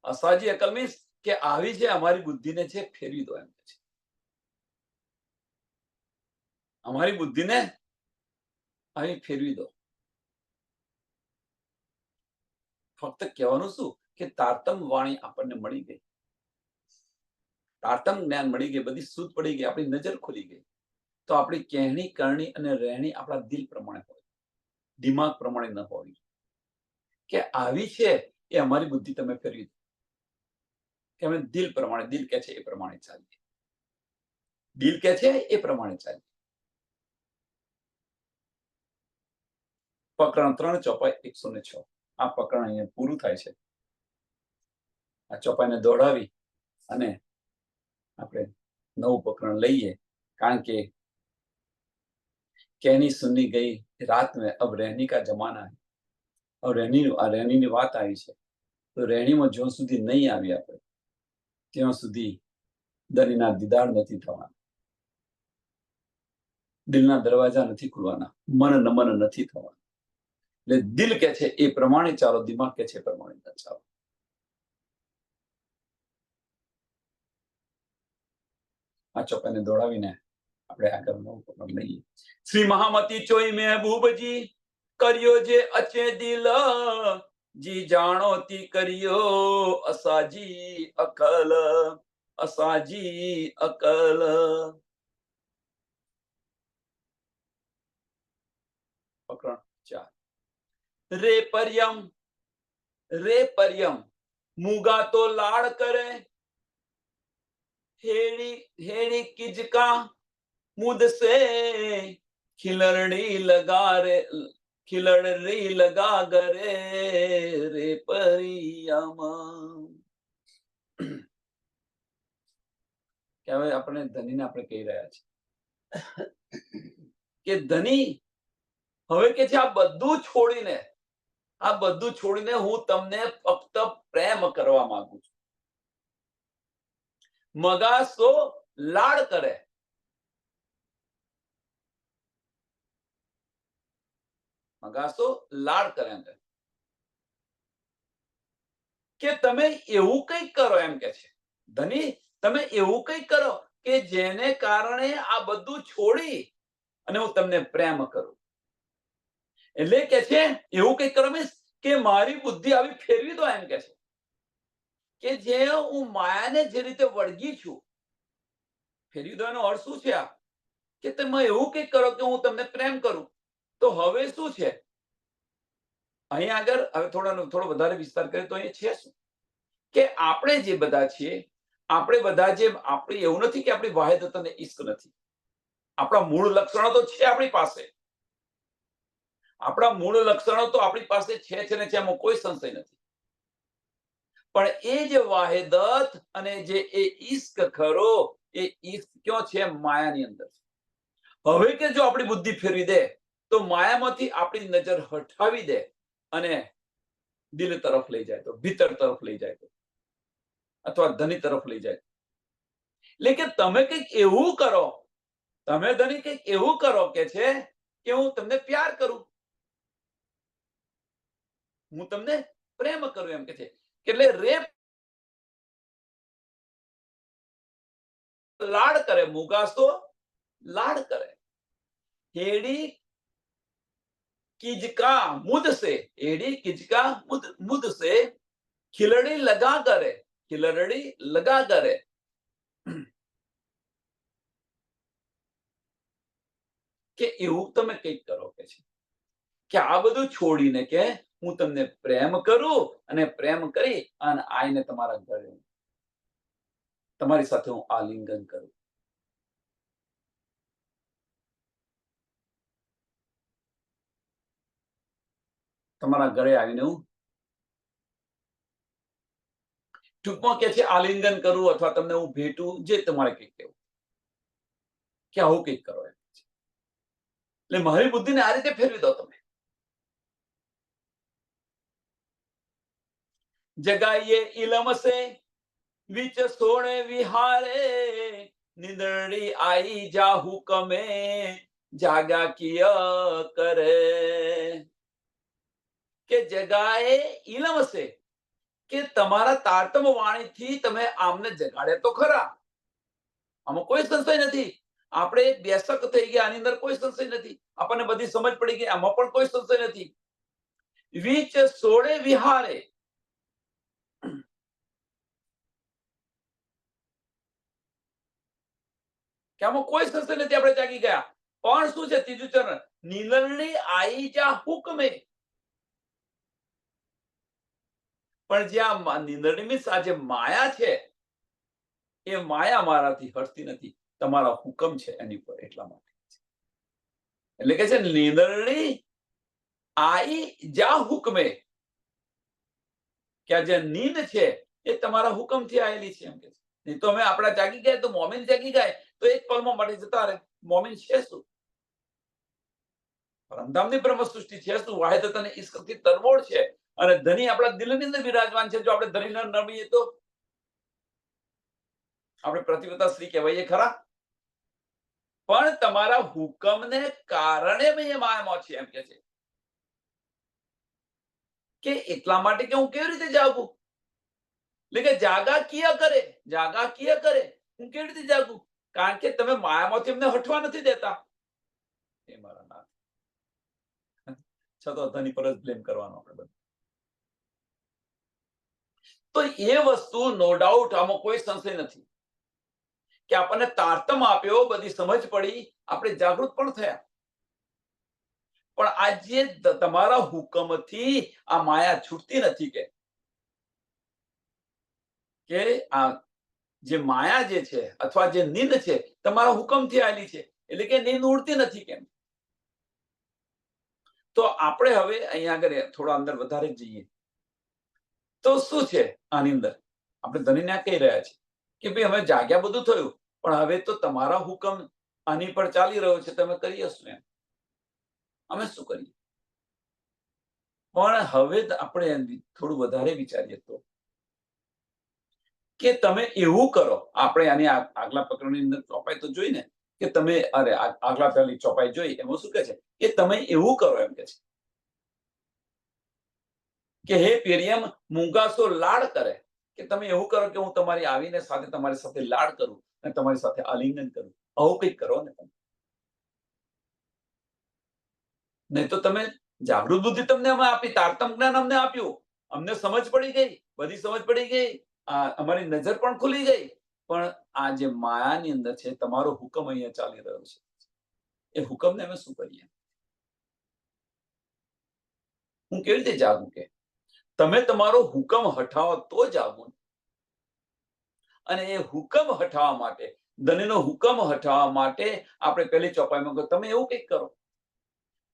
અસાજી અકલ મીન્સ કે આવી જે અમારી બુદ્ધિને છે ફેરવી દો એમ છે. અમારી બુદ્ધિને આવી ફેરવી દો. ફક્ત કહેવાનું શું કે તારતમ વાણી આપણને મળી ગઈ, તારતમ જ્ઞાન મળી ગઈ, બધી સૂઝ પડી ગઈ, આપણી નજર ખુલી ગઈ. તો આપણી કહેણી કરણી અને રહેણી આપણા દિલ પ્રમાણે હોય, દિમાગ પ્રમાણે ન હોવી. કે આવી છે એ અમારી બુદ્ધિ તમે ફેરવી દો, કે અમે દિલ પ્રમાણે, દિલ કે છે એ પ્રમાણે ચાલીએ, દિલ કે છે એ પ્રમાણે ચાલીએ. પ્રકરણ 3 ચોપાઈ 106. આ પ્રકરણ અહીંયા પૂરું થાય છે. આ ચોપાઈને દોડાવી અને આપણે નવું પ્રકરણ લઈએ, કારણ કે कहनी सुनी गई रात में अब रहनी का जमाना है. अब રહેણીની વાત આવી છે, તો રહેણીમાં જ્યાં સુધી નહીં આવી આપણે ત્યાં સુધી દરીના દીદાર નથી થવાના, દિલના દરવાજા નથી ખુલવાના, મન નમન નથી થવાના. એટલે દિલ કે છે એ પ્રમાણે ચાલો, દિમાગ કે છે એ પ્રમાણે ન ચાલો. આ ચોપાઈને દોડાવીને આપણે આગળ નવું પ્રકરણ લઈએ. શ્રી મહામતી ચોઈ મહેબૂબજી કર્યો જે અચે દિલ, જી જાણો તી કર્યો અસાજી અકલ, અસાજી અકલ. પ્રકરણ 4. રે પર્યમ મૂગા તો લાડ કરે, હેડી હેડી કિજકા मुझसे खिलड़ी लगा रे खिलड़ी लगा गरे रे परियाમાં કે હવે આપણે ધનીને આપણે કહી રહ્યા છીએ કે ધની હવે કે છે આ બધું છોડીને હું તમને ફક્ત પ્રેમ કરવા માંગુ છું. મગાસો લાડ કરે, મગાસો લાડ કરે એમ કે તમે એવું કંઈક કરો એમ કે છે ધની, તમે એવું કંઈક કરો કે જેને કારણે આ બધું છોડી અને હું તમને પ્રેમ કરું. એટલે કે છે એવું કંઈક કરો મીન્સ કે મારી બુદ્ધિ આવી ફેરવી દો એમ કે છે કે જે હું માયાને જે રીતે વળગી છું, ફેરવી દો એનો અર્થ શું છે? આ કે તમે એવું કંઈક કરો કે હું તમને પ્રેમ કરું. તો હવે શું છે અહીં આગળ? હવે થોડો વધારે વિસ્તાર કરીએ તો અહીં છે શું કે આપણે જે બધા છીએ, આપણે બધા જે આપણી એવું નથી કે આપણી વાહિદત અને ઈશ્ક નથી. આપણા મૂળ લક્ષણો તો છે આપણી પાસે, આપણા મૂળ લક્ષણો તો આપણી પાસે છે ને છે, એમાં કોઈ સંશય નથી. પણ એ જે વાહિદત અને જે એ ઈશ્ક ખરો, એ ઈશ્ક ક્યાં છે? માયાની અંદર. હવે કે જો આપણી બુદ્ધિ ફેરવી દે તો માયામાંથી આપણી નજર હટાવી દે અને દિલ તરફ લઈ જાય, તો ભીતર તરફ લઈ જાય, તો અથવા ધની તરફ લઈ જાય. એટલે કે તમે કંઈક એવું કરો, તમે ધની કંઈક એવું કરો કે છે કે હું તમને પ્યાર કરું, હું તમને પ્રેમ કરું એમ કે છે. એટલે રેપ લાડ કરે, મુગાસો લાડ કરે. હેડી કિજકા મુદસે, એડી કિજકા મુદસે ખિલડી લગા કરે, ખિલડી લગા કરે. કે એવું તમે કંઈક કરો કે છે કે આ બધું છોડીને કે હું તમને પ્રેમ કરું અને પ્રેમ કરી અને આઈને તમારા ઘરે તમારી સાથે હું આલિંગન કરું. તમારા ઘરે આવીને હું ટૂંકમાં કે છે આલિંગન કરું અથવા તમને હું ભેટું, જે તમારે કંઈક કહેવું કે આવું કંઈક કરો એમ. એટલે મારી બુદ્ધિને આ રીતે ફેરવી દો તમે. જગાઈએ ઇલમ સે વિચ સોણે વિહારે, નિંદડી આઈ જા હુકમે જાગા કિયા કરે. કે જગાએ ઇલમ સે, કે તમારા તારતમ વાણીથી તમે આમને જગાડે તો ખરા, આમાં કોઈ સંશય નથી. આપણે બેસક થઈ ગયા, આની અંદર કોઈ સંશય નથી. આપણને બધી સમજ પડી ગઈ, આમાં પણ કોઈ સંશય નથી. વિચ સોળે વિહારે, કે આમાં કોઈ સંશય નથી, આપણે જાગી ગયા. પણ શું છે ત્રીજું ચરણ? નીલરણી આઈ જા હુકમે. પણ જે આ નીંદરણી મીન્સ આ જે માયા છે, એ માયા મારાથી હટતી નથી, તમારા હુકમ છે એની પર, એટલા માટે. એટલે કે છે નીંદરણી આઈ જા હુકમે, કે આ જે નીંદ છે એ તમારા હુકમથી આવેલી છે એમ કે છે. નહીં તો અમે આપણા જાગી ગયા તો મોમીન જાગી ગયા તો એક પલમાં મળી જતા રહે. મોમીન છે શું? પરમધામની બ્રહ્મ સૃષ્ટિ છે શું? વાહિદત અને ઈશ્કથી તરબોળ છે અને ધની આપણા દિલની અંદર બિરાજમાન છે. જો આપણે ધની ન નમીએ તો આપણે પ્રતિવતા સ્ત્રી કહેવાઈએ ખરા? પણ તમારા હુકમને કારણે મેં એ માયામાં છે એમ કે છે. કે એટલા માટે કે હું કેવી રીતે જાગું? એટલે કે જાગા કિયા કરે, જાગા કિયા કરે, હું કેવી રીતે જાગું? કારણ કે તમે માયામાંથી એમને હટવા નથી દેતા. એ મારા નાથ, છતાં ધની પર જ બ્લેમ કરવાનો આપણે બધું. તો એ વસ્તુ નો ડાઉટ, આમાં કોઈ સંશય નથી કે આપણને તારતમ આપ્યો, બધી સમજ પડી, આપણે જાગૃત પણ થયા. પણ આજે તમારા હુકમથી આ માયા છૂટતી નથી. કે આ જે માયા જે છે અથવા જે નીંદ છે તમારા હુકમથી આવેલી છે. એટલે કે નીંદ ઉડતી નથી કેમ? તો આપણે હવે અહીંયા આગળ થોડા અંદર વધારે જઈએ તો શું છે આની અંદર? આપણે ધણીને આ કહી રહ્યા છીએ કે ભાઈ હવે જાગ્યા બધું થયું, પણ હવે તો તમારા હુકમ આની પર ચાલી રહ્યો છે, તમે કરી હશો એમ. અમે શું કરીએ? પણ હવે આપણે થોડું વધારે વિચારીએ તો કે તમે એવું કરો. આપણે આની આગલા પ્રકરણની અંદર ચોપાઈ તો જોઈ ને કે તમે આગલા પેલી ચોપાઈ જોઈ એમાં શું કહે છે કે તમે એવું કરો એમ કે છે કે હે પેરિયમ મૂંગાસો લાડ કરે, કે તમે એવું કરો કે હું તમારી આવીને સાથે તમારી સાથે લાડ કરું અને તમારી સાથે આલિંગન કરું. આવું કંઈક કરો ને તમે. નહીં તો તમે જાગૃત બુદ્ધિ તમને અમે આપી, તારતમ જ્ઞાન અમને આપ્યું, અમને સમજ પડી ગઈ, બધી સમજ પડી ગઈ, અમારી નજર પણ ખુલી ગઈ, પણ આ જે માયાની અંદર છે તમારો હુકમ અહીંયા ચાલી રહ્યો છે, એ હુકમને અમે શું કરીએ? હું કેવી રીતે જાગું? કે તમે તમારો હુકમ હટાવો તો જાગું. અને એ હુકમ હટાવવા માટે, ધણીનો હુકમ હટાવવા માટે આપણે પહેલી ચોપાઈમાં કહ્યું તમે એવું કંઈક કરો.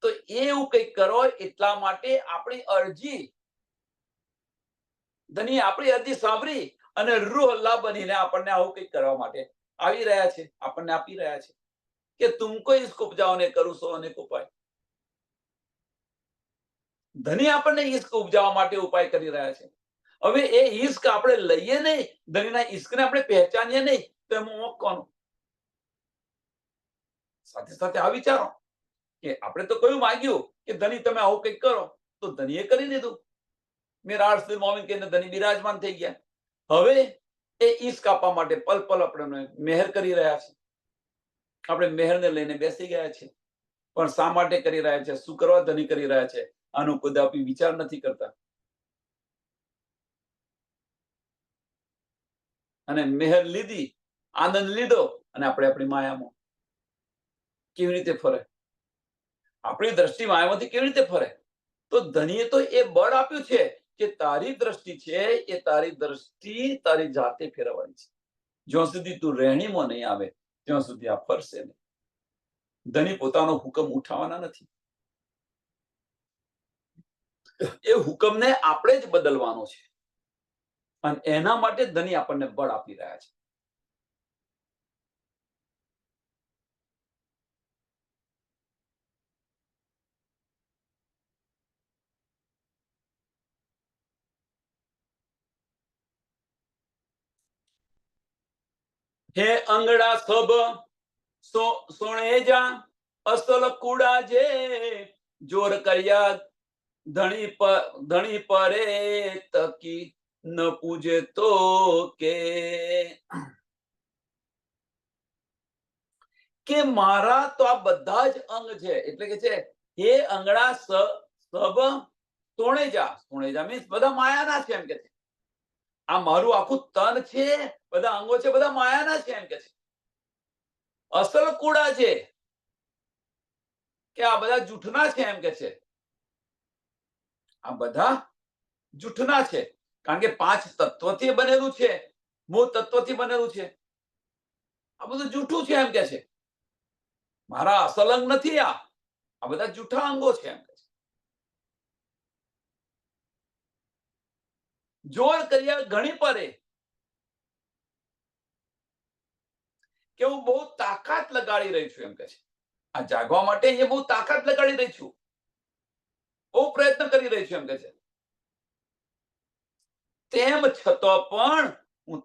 તો એવું કંઈક કરો એટલા માટે આપણી અરજી, ધણી આપણી અરજી સાંભળી અને રૂહ અલ્લાહ બનીને આપણને આવું કંઈક કરવા માટે આવી રહ્યા છે, આપણને આપી રહ્યા છે કે તુમકો ઇસ્ક ઉપજાઓ ને કરું સો અનેક ઉપાય. ધણી આપણને ઈશ્ક ઉપજાવવા માટે ઉપાય કરી રહ્યા છે. હવે એ ઈશ્ક આપણે લઈએ નહીં, ધણીના ઈશ્કને આપણે પહેચાનીએ નહીં, તો એમાં મોક કોનો? સાથે સાથે આ વિચારો કે આપણે તો કયું માંગ્યું કે ધણી તમે આવું કંઈક કરો, તો ધણીએ કરી દીધું. મેરા અર્શદિલ મોમિન કહીને ધણી બિરાજમાન થઈ ગયા. હવે એ ઈશ્ક આપવા માટે પલ પલ આપણે મહેર કરી રહ્યા છે. આપણે મહેરને લઈને બેસી ગયા છે, પણ શા માટે કરી રહ્યા છે? શું કરવા ધણી કરી રહ્યા છે? આનો કદાપી વિચાર નથી કરતા. અને મહેર લીધી, આનંદ લીધો, અને આપણે આપણી માયામાં કેવી રીતે ફરે? આપણી દ્રષ્ટિ માયામાંથી કેવી રીતે ફરે? તો ધણીએ તો એ બળ આપ્યું છે કે તારી દ્રષ્ટિ છે એ તારી દ્રષ્ટિ તારી જાતે ફેરવવાની છે. જ્યાં સુધી તું રહેણીમાં નહીં આવે ત્યાં સુધી આ ફરશે નહીં. ધણી પોતાનો હુકમ ઉઠાવવાના નથી. એ હુકમને આપણે જ બદલવાનો છે, અને એના માટે ધણી આપણને બળ આપી રહ્યા છે. હે અંગડા સબ સોણે જા અસલ કુડા જે જોર કર્યા ધણી પરે તકી ન પૂજે તો કે મારા તો આ બધા જ અંગ છે. એટલે કે છે હે અંગડા સબ સોણેજા મીન્સ બધા માયાના છે એમ કે છે. આ મારું આખું તન છે, બધા અંગો છે, બધા માયાના છે એમ કે છે. અસલ કુડા છે કે આ બધા જૂઠના છે એમ કે છે. આ બધા જૂઠના છે, કારણ કે 5 તત્વથી બનેલું છે, મૂળ તત્વથી બનેલું છે. આ બધું જૂઠું છે એમ કે છે. મારા અસલ અંગ નથી. આ બધા જૂઠા અંગો છે એમ કે છે. જોર કર્યા ઘણી પરે, કે હું બહુ તાકાત લગાડી રહી છું એમ કે છે. આ જાગવા માટે એ બહુ તાકાત લગાડી રહી છું, બહુ પ્રયત્ન કરી રહી છું એમ કે છે. તેમ છતાં પણ હું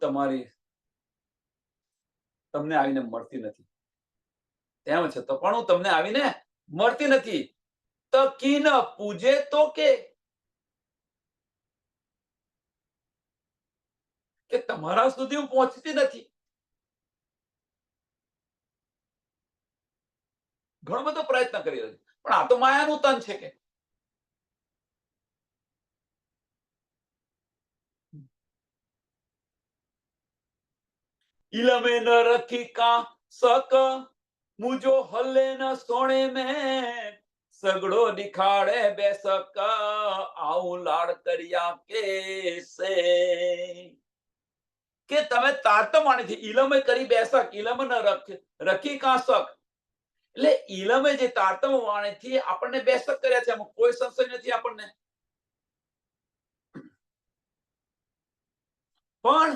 તમને આવીને મળતી નથી. તેમ છતાં પણ હું તમને આવીને મળતી નથી. તકી ન પૂજે તો કે તમારા સુધી હું પહોંચતી નથી. ઘણો બધો પ્રયત્ન કરી રહ્યો છું, પણ આ તો માયાનું તન છે કે इलमे न रखी का सक मुझो हल्ले न सोने में सगड़ो दिखाड़े बेसक आऊं लाड़ करिया कैसे કે તમે તારતમાણીથી ઇલમે કરી બેસક, ઇલમ ન રખી કા સક, એટલે ઈલમે જે તારતમ વાણીથી આપણને બેસક કર્યા છે, એમાં કોઈ સંશય નથી આપણને. પણ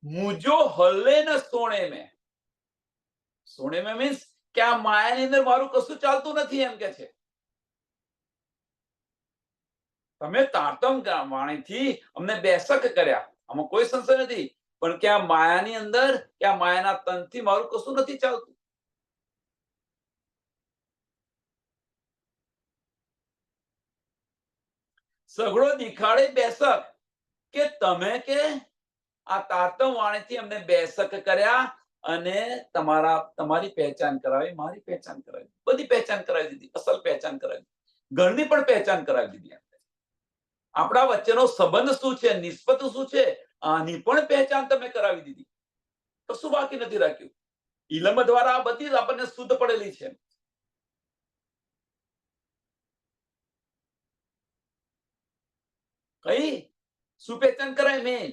મુજો હલે ન સોણે મેં. સોણે મેં મીન્સ કે આ માયાની અંદર મારું કશું ચાલતું નથી એમ કે છે. તમે તારતમ વાણીથી અમને બેસક કર્યા, આમાં કોઈ સંશય નથી. પણ કે આ માયાની અંદર, કે આ માયાના તનથી મારું કશું નથી ચાલતું. સઘળો દેખાડે બેસક, કે તમે કે આ તારતમ વાણીથી અમને બેસક કર્યા અને તમારી પહેચાન કરાવી, મારી પહેચાન કરાવી, બધી પહેચાન કરાવી દીધી, અસલ પહેચાન કરાવી, ઘરની પણ પહેચાન કરાવી દીધી. આપણા વચ્ચેનો સંબંધ શું છે, નિસ્બત શું છે, આની પણ પહેચાન તમે કરાવી દીધી. કશું બાકી નથી રાખ્યું. ઇલમ દ્વારા આ બધી જ આપણને શુદ્ધ પડેલી છે. કઈ શું પહેચાન કરાય? મેં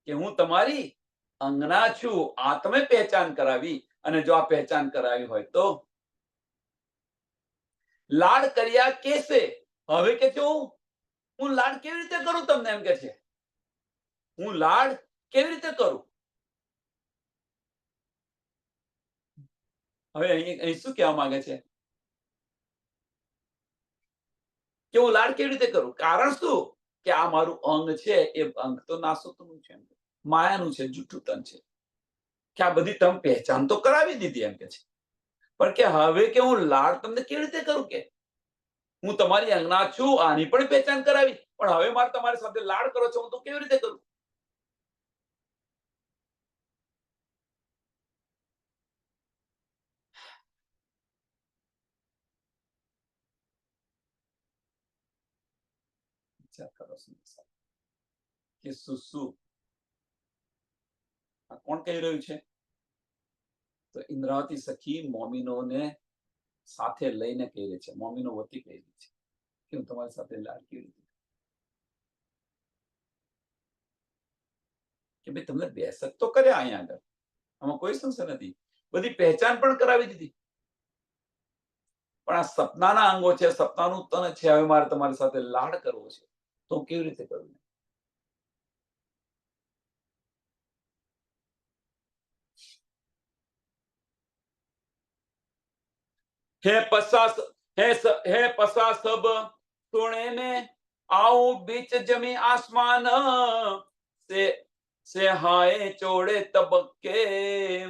કે હું તમારી અંગના છું, આ તમે પહેચાન કરાવી. અને જો આ પહેચાન કરાવી હોય તો લાડ કર્યા કેસે. હવે કે છે હું લાડ કેવી રીતે કરું તમને, એમ કે છે. હું લાડ કેવી રીતે કરું? હવે અહીં શું કહેવા માંગે છે કે હું લાડ કેવી રીતે કરું? કારણ શું? કે આ મારું અંગ છે, એ અંગ તો નાસુતનું છે, માયાનું છે, જૂઠું તન છે. કે આ બધી તમે પહેચાન તો કરાવી દીધી એમ કે છે. પણ કે હવે કે હું લાડ તમને કેવી રીતે કરું? કે હું તમારી અંગના છું, આની પણ પહેચાન કરાવી, પણ હવે મારે તમારી સાથે લાડ કરો છો, હું તો કેવી રીતે કરું? કે સુસુ આ કોણ કહી રહ્યું છે? તો ઇન્દ્રાવતી સખી મોમીનોને સાથે લઈને કહી રહી છે, મોમીનો વતી કહી રહી છે કે હું તમારી સાથે લાડ કેવી રીતે, કે ભાઈ તમને બેસક તો કર્યા અહીંયા આગળ, આમાં કોઈ સંશય નથી, બધી પહેચાન પણ કરાવી દીધી. પણ આ સપનાના અંગો છે, સપનાનું તન છે. હવે મારે તમારી સાથે લાડ કરવો છે, તો કેવી રીતે કરવું? હે પસા સબ સોણે में આઉં बीच जमी आसमान से हाय चौड़े तबक्के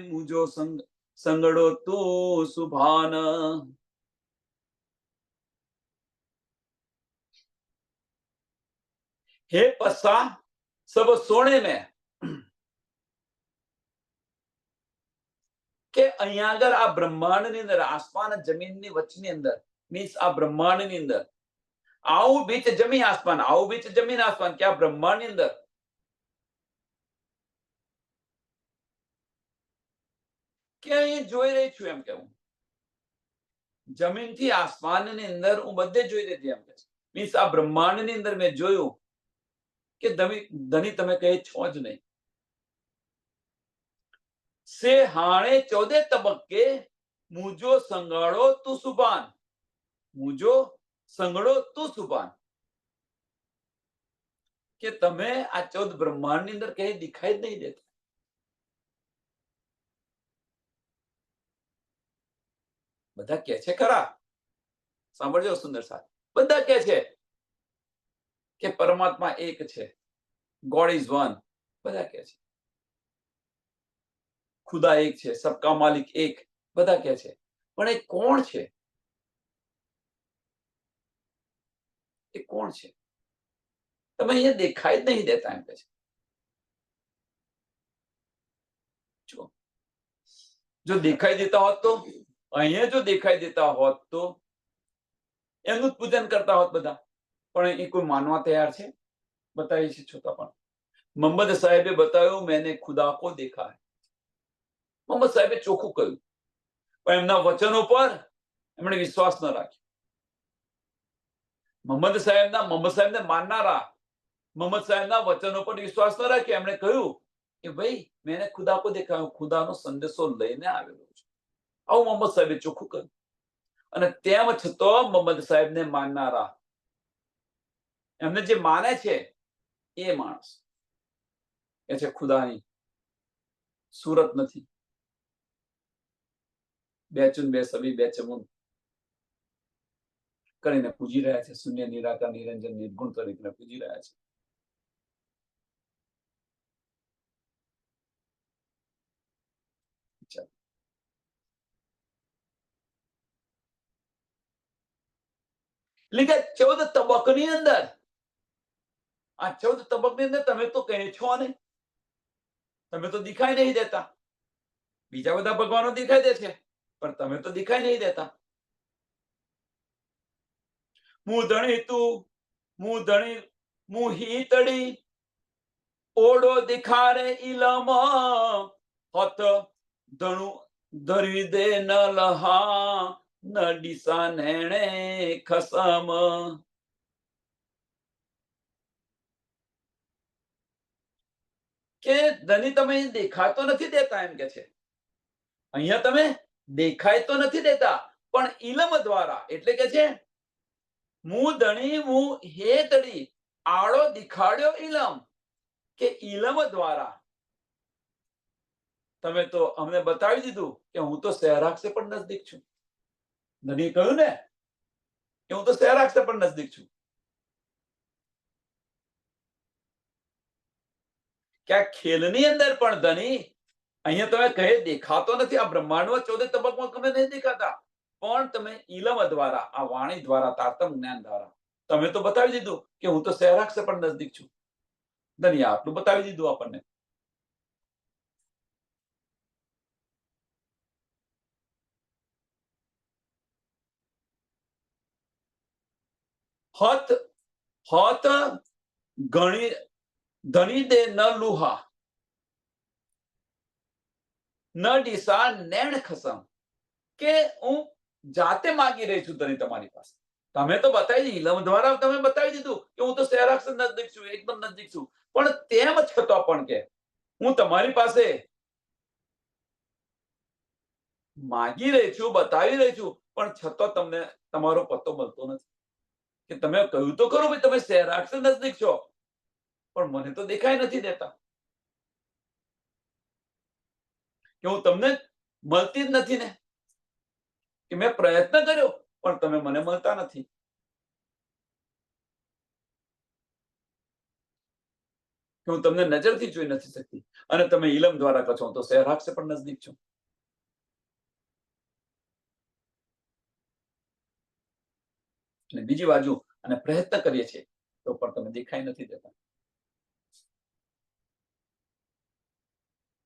मुझो संगड़ो तू सुभान. हे पसा सब सोने में, કે અહીંયા આગળ આ બ્રહ્માંડની અંદર, આસમાન જમીનની વચ્ચેની અંદર, મીન્સ આ બ્રહ્માંડની અંદર, આવું બીચ જમી આસમાન, આવું બીચ જમીન આસમાન, કે આ બ્રહ્માંડની અંદર કે અહીં જોઈ રહી છું, એમ કેવું. જમીનથી આસમાનની અંદર હું બધે જોઈ રહી હતી, એમ કે મીન્સ આ બ્રહ્માંડની અંદર મેં જોયું કે ધની તમે કહે છો જ નહીં. સે હાણે 14 તબક્કે મુજો સંગાળો તું સુબાન, મુજો સંગડો તું સુબાન, કે તમે આ 14 બ્રહ્માંડની અંદર કઈ દેખાઈ જ નહીં દેતા. બધા કે છે ખરા, સાંભળજો સુંદર સાથ, બધા કે છે કે પરમાત્મા એક છે, ગોડ ઇઝ વન, બધા કે છે. ખુદા એક છે, સબકા માલિક એક, બધા કે છે. પણ એ કોણ છે? એ કોણ છે? તમે અહીંયા દેખાઈ જ નહીં દેતા, એમ કે છે. જો દેખાઈ દેતા હોત તો, અહીંયા જો દેખાઈ દેતા હોત તો એમનું જ પૂજન કરતા હોત બધા. પણ એ કોઈ માનવા તૈયાર છે? બતાવી છે છતાં પણ. મોહમ્મદ સાહેબે બતાવ્યું, મેને ખુદા કો દેખા હૈ. મોહમ્મદ સાહેબે ચોખ્ખું કહ્યું, પણ એમના વચનો પર એમણે વિશ્વાસ ન રાખ્યો. મોહમ્મદ સાહેબને માનનારા મોહમ્મદ સાહેબના વચનો પર વિશ્વાસ ન રાખ્યો. એમણે કહ્યું કે ભાઈ મેને ખુદા કો દેખા, હું ખુદાનો સંદેશો લઈને આવેલો છું. આવું મોહમ્મદ સાહેબે ચોખ્ખું કર્યું. અને તેમ છતાં મોહમ્મદ સાહેબને માનનારા, એમને જે માને છે એ માણસ એ છે ખુદાની સુરત નથી, બે ચુન બે સબી બે ચમુન કરીને પૂજી રહ્યા છે. શૂન્ય નિરાકાર નિરંજન નિર્ગુણ તરીકે પૂજી રહ્યા છે. એટલે કે 14 તબકની અંદર, આ 14 તબકની અંદર તમે તો કહે છો નહીં, તમે તો દિખાઈ નહીં દેતા. બીજા બધા ભગવાનો દિખાઈ દે છે, પણ તમે તો દિખાઈ નહીં દેતા. મું ધણી તું, મું ધણી મું હીતડી, ઓડો દિખારે ઇલમ, હત ધણું ધરી દે ન લહા, ન ડીસા નેણે ખસમ. કે ધણી તમે દેખાતો નથી દેતા, એમ કે છે. અહીંયા તમે દેખાય તો નથી દેતા, પણ ઇલમ દ્વારા, એટલે કે છે મું ધણી મું હેતડી, આડો દિખાડ્યો ઇલમ, કે ઇલમ દ્વારા તમે તો અમને બતાવી દીધું કે હું તો સહેરાક્ષ પણ નજદીક છું. ધણી કહ્યું ને કે હું તો સહેરાક્ષ પણ નજદીક છું. કે આ ખેલની અંદર પણ ધણી અહીંયા તમે કહે દેખાતો નથી. આ બ્રહ્માંડમાં 14 તબકમાં તમે નહીં દેખાતા, પણ તમે ઇલમ દ્વારા, આ વાણી દ્વારા, તારતમ જ્ઞાન દ્વારા તમે તો બતાવી દીધું કે હું તો સહેરાક્ષ પણ નજદીક છું. ધણી આટલું બતાવી દીધું આપણને. હત હત ગણી ધણી દે ન લુહા, ન ડીસા નેણ ખસમ. કે હું જાતે માગી રહી છું ધણી તમારી પાસે. તમે તો બતાવી દીધું, ઇલમ દ્વારા તમે બતાવી દીધું કે હું તો સહેરાક્ષ નજદીક છું, એકદમ નજદીક છું. પણ તેમ છતાં પણ કે હું તમારી પાસે માગી રહી છું, બતાવી રહી છું, પણ છતાં તમને તમારો પત્તો મળતો નથી. કે તમે કહ્યું તો ખરું ભાઈ તમે સહેરાક્ષ નજદીક છો, પણ મને તો દેખાઈ નથી દેતા. કે હું તમને મળતી જ નથી ને. કે મેં પ્રયત્ન કર્યો પણ તમે મને મળતા નથી. કે હું તમને નજરથી જોઈ નથી શકતી, અને તમે ઇલમ દ્વારા કહો છો તો સહેરાક્ષ પણ નજદીક છો. અને બીજી બાજુ અને પ્રયત્ન કરીએ છીએ તો પણ તમે દેખાઈ નથી દેતા.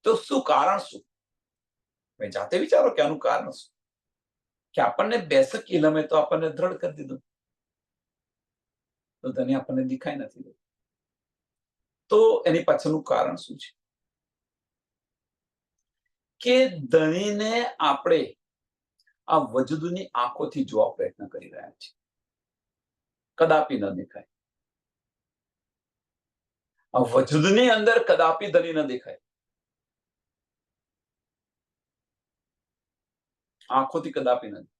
તો શું કારણ? શું તમે જાતે વિચારો કે આનું કારણ શું? કે આપણને બેસક ઇલમે તો આપણને દ્રઢ કરી દીધું, તો ધણી આપણને દેખાઈ નથી દેતું. તો એની પાછળનું કારણ શું છે? કે ધણીને આપણે આ વજૂદની આંખોથી જોવા પ્રયત્ન કરી રહ્યા છીએ, કદાપી ન દેખાય. આ વજૂદની અંદર કદાપી ધણી ન દેખાય, આંખોથી કદાપી નથી.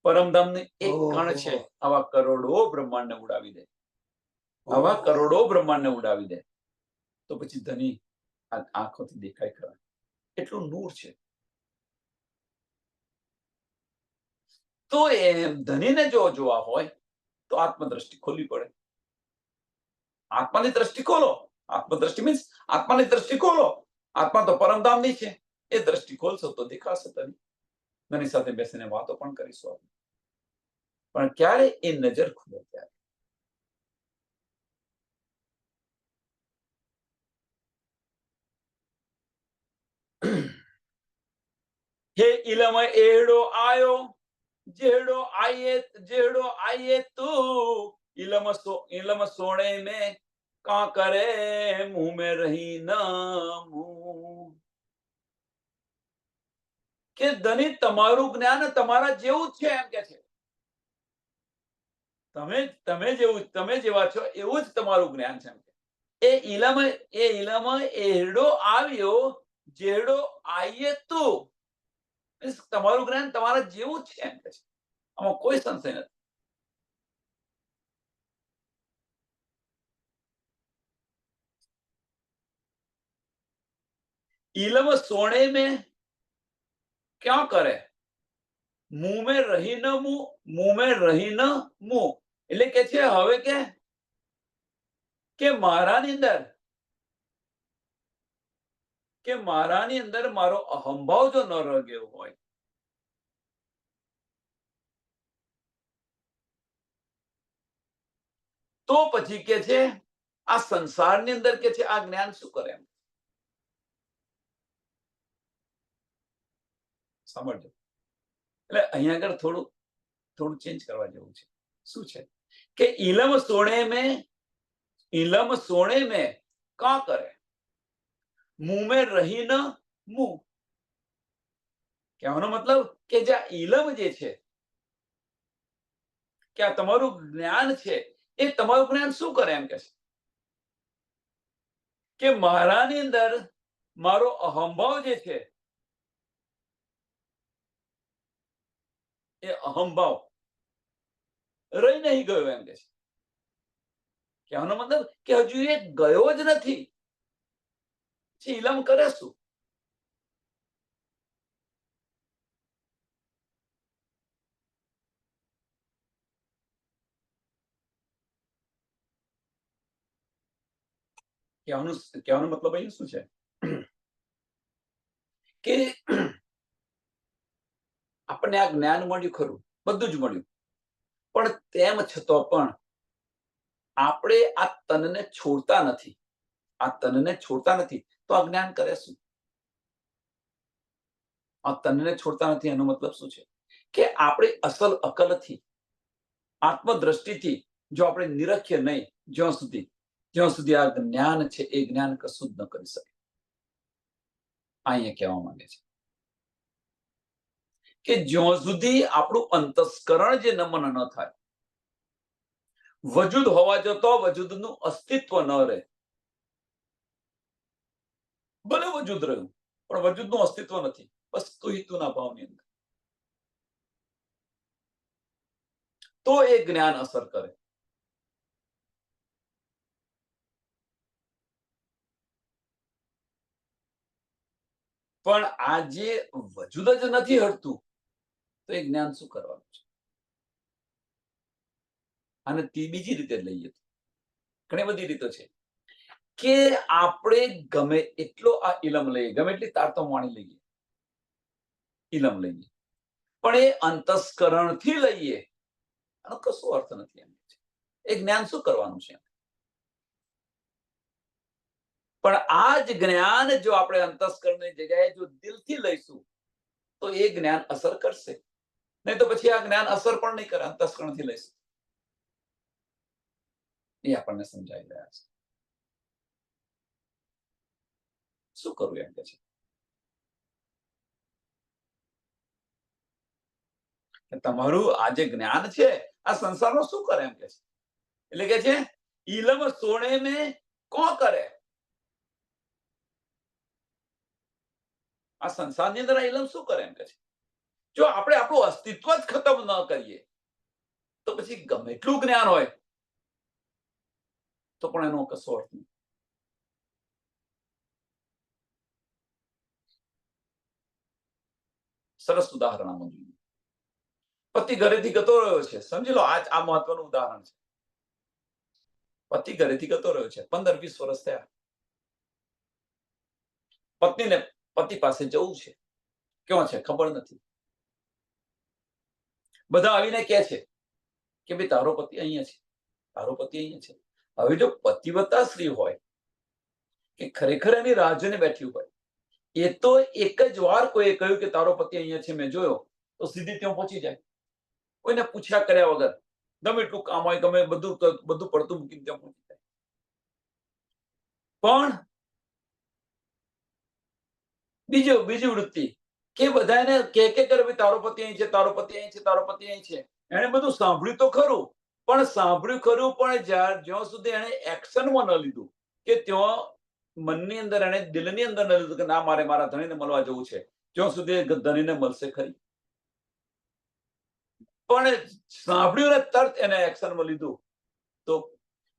પરમધામની એક કણ છે, આવા કરોડો બ્રહ્માંડને ઉડાવી દે, આવા કરોડો બ્રહ્માંડને ઉડાવી દે, તો પછી ધણી આંખોથી દેખાય ખરા? એટલું નૂર છે. તો એમ ધણીને જો જોવા હોય તો આત્મદ્રષ્ટિ ખોલવી પડે. આત્માની દ્રષ્ટિ ખોલો. આત્મદ્રષ્ટિ મીન્સ આત્માની દ્રષ્ટિ ખોલો. આત્મા તો પરમધામની છે, એ દ્રષ્ટિ ખોલશો તો દેખાશે ધણી. ધણી સાથે બેસીને વાતો પણ કરીશું આપણે. પણ ક્યારે? એ નજર ખુલે ત્યારે. હે ઇલમ એડો આયો, જેડો આયે તું, इलम सोने में का करे, मुंह में रही न मुंह. કે ધણી તમારું જ્ઞાન તમારા જેવું જ છે, એમ કે છે. તમે જેવા છો એવું જ તમારું જ્ઞાન છે. એ ઇલમ એડો આવ્યો, જેડો આયે તું. તમારું જ્ઞાન તમારા જેવું જ છે એમ કે છે. આમાં કોઈ સંશય નથી. इलम सोने में क्या करे, मुंह में रही न मुंह, मुंह में रही न मुंह. એટલે કે છે હવે કે મારાની અંદર મારો અહંભાવ જો ન રગ્યો હોય, તો પછી કે છે આ સંસારની અંદર કે છે આ જ્ઞાન શું કરે એમ. સમજો. એટલે અહીંયા આગળ થોડું ચેન્જ કરવા જેવું છે. શું છે કે इलम सोने में का करे, मुंह में रही न मुंह. કહેવાનો મતલબ કે જે ઇલમ જે છે કે આ તમારું જ્ઞાન છે, એ તમારું જ્ઞાન શું કરે એમ કે છે કે મારાની અંદર મારો અહંભાવ જે છે, એ અહંભાવ રહી નહીં ગયો એમ કે છે. કહેવાનો મતલબ કે હજુ એ ગયો જ નથી. ઇલમ કરે શું? કહેવાનો મતલબ અહીં શું છે કે આપણને આ જ્ઞાન મળ્યું ખરું, બધું જ મળ્યું, પણ તેમ છતાં પણ આપણે આ તનને છોડતા નથી. આ તનને છોડતા નથી તો આ જ્ઞાન કરે શું? આ તનને છોડતા નથી એનો મતલબ શું છે કે આપણે અસલ અકલથી, આત્મદ્રષ્ટિથી જો આપણે નિરખીએ નહીં જ્યાં સુધી આ જ્ઞાન છે એ જ્ઞાન કશું જ ન કરી શકે. અહીંયા કહેવા માંગે છે કે જ્યાં સુધી આપણું અંતસ્કરણ જે નમન ન થાય, વજૂદ હોવા જતો વજૂદનું અસ્તિત્વ ન રહે. ભલે વજૂદ રહ્યું પણ વજૂદનું અસ્તિત્વ નથી, વસ્તુ હિતુના ભાવની અંદર, તો એ જ્ઞાન અસર કરે. પણ આ જે વજૂદ જ નથી હટતું તો એ જ્ઞાન શું કરવાનું છે? અને તે બીજી રીતે લઈએ તો ઘણી બધી રીતો છે કે આપણે ગમે એટલો આ ઇલમ લઈએ, ગમે એટલી તારતો માણી લઈએ, ઇલમ લઈએ, પણ એ અંતસ્કરણથી લઈએ આનો કશો અર્થ નથી. એમ એ જ્ઞાન શું કરવાનું છે? પણ આ જ જ્ઞાન જો આપણે અંતસ્કરણની જગ્યાએ જો દિલથી લઈશું તો એ જ્ઞાન અસર કરશે. નહીં તો પછી આ જ્ઞાન અસર પણ નહીં કરે. અંતસ્કરણથી લઈશું એ આપણને સમજાઈ રહ્યા છે. શું કરવું એમ કે છે તમારું આ જે જ્ઞાન છે આ સંસારનો શું કરે એમ કે છે. એટલે કે છે ઇલમ સોને મેં કોણ કરે, આ સંસારની અંદર આ ઇલમ શું કરે એમ કે છે. જો આપણે આપણું અસ્તિત્વ જ ખતમ ન કરીએ તો પછી ગમે એટલું જ્ઞાન હોય તો પણ એનો કશો અર્થ નહીં. સરસ ઉદાહરણ આમાં જોઈએ. પતિ ઘરેથી જતો રહ્યો છે, સમજી લો આ મહત્વનું ઉદાહરણ છે. પતિ ઘરેથી જતો રહ્યો છે, 15-20 વર્ષ થયા. પત્નીને પતિ પાસે જવું છે, ક્યાં છે ખબર નથી. બધા આવીને કહે છે કે ભાઈ તારો પતિ અહીંયા છે, તારો પતિ અહીંયા છે. હવે જો પતિવ્રતા સ્ત્રી હોય કે ખરેખર એની રાહ જોઈને બેઠી હોય, એ તો એક જ વાર કોઈએ કહ્યું કે તારો પતિ અહીંયા છે મેં જોયો તો સીધી ત્યાં પહોંચી જાય, કોઈને પૂછ્યા કર્યા વગર. ગમે એટલું કામ હોય, ગમે બધું પડતું મૂકીને ત્યાં પહોંચી જાય. પણ બીજી વૃત્તિ કે બધાને કે ભાઈ તારો પતિ અહીં છે, તારો પતિ અહીં છે, તારો પતિ અહીં છે. એને બધું સાંભળ્યું તો ખરું, પણ જ્યાં સુધી એને એક્શનમાં ન લીધું કે ત્યાં મનની અંદર એને દિલની અંદર ન લીધું કે ના મારે મારા ધણીને મળવા જવું છે, ત્યાં સુધી ધણીને મળશે ખરી. પણ સાંભળ્યું ને તરત એને એક્શનમાં લીધું. તો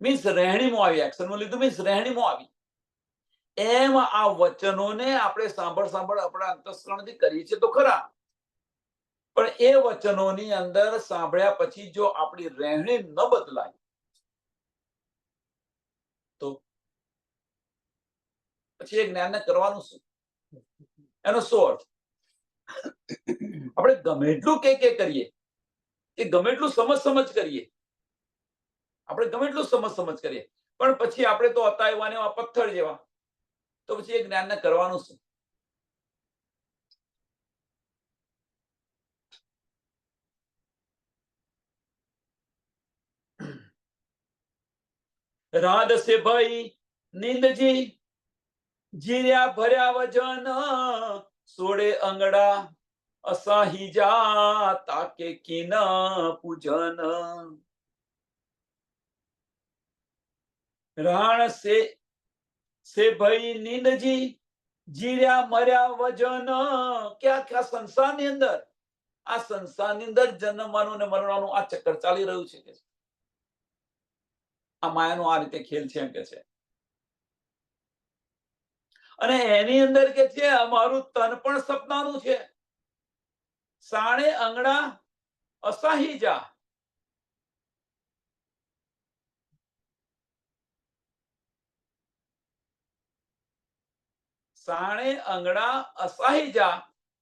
મીન્સ રહેણીમાં આવી. એક્શનમાં લીધું મીન્સ રહેણીમાં આવી. એમ આ વચનોને આપણે સાંભળ આપણા અંતસ્કરણથી કરીએ છીએ તો ખરા, પણ એ વચનોની અંદર સાંભળ્યા પછી જો આપણી રહેણી ન બદલાય તો પછી એ જ્ઞાનને કરવાનું શું? એનો શું અર્થ? આપણે ગમે એટલું કે કરીએ, કે ગમે એટલું સમજ કરીએ, આપણે ગમે એટલું સમજ કરીએ, પણ પછી આપણે તો હતા એવા ને એવા પથ્થર જેવા, તો પછી એ જ્ઞાનને કરવાનું શું? રાધ સે ભાઈ નીંદજી જીર્યા ભર્યા વજન, સોડે અંગડા અસાહી જા તાકે કિન પૂજન. રાણ સે ભાઈ નીંદજી જીર્યા મર્યા વજન, કે આખા સંસારની અંદર, આ સંસારની અંદર જન્મવાનું ને મરવાનું આ ચક્કર ચાલી રહ્યું છે કે આ માયાનો આ રીતે ખેલ છે એમ કે છે. અને એની અંદર કે છે અમારું તન પણ સપનાનું છે. સાણે અંગડા અસાહી જા. સાણે અંગડા અસાહી જા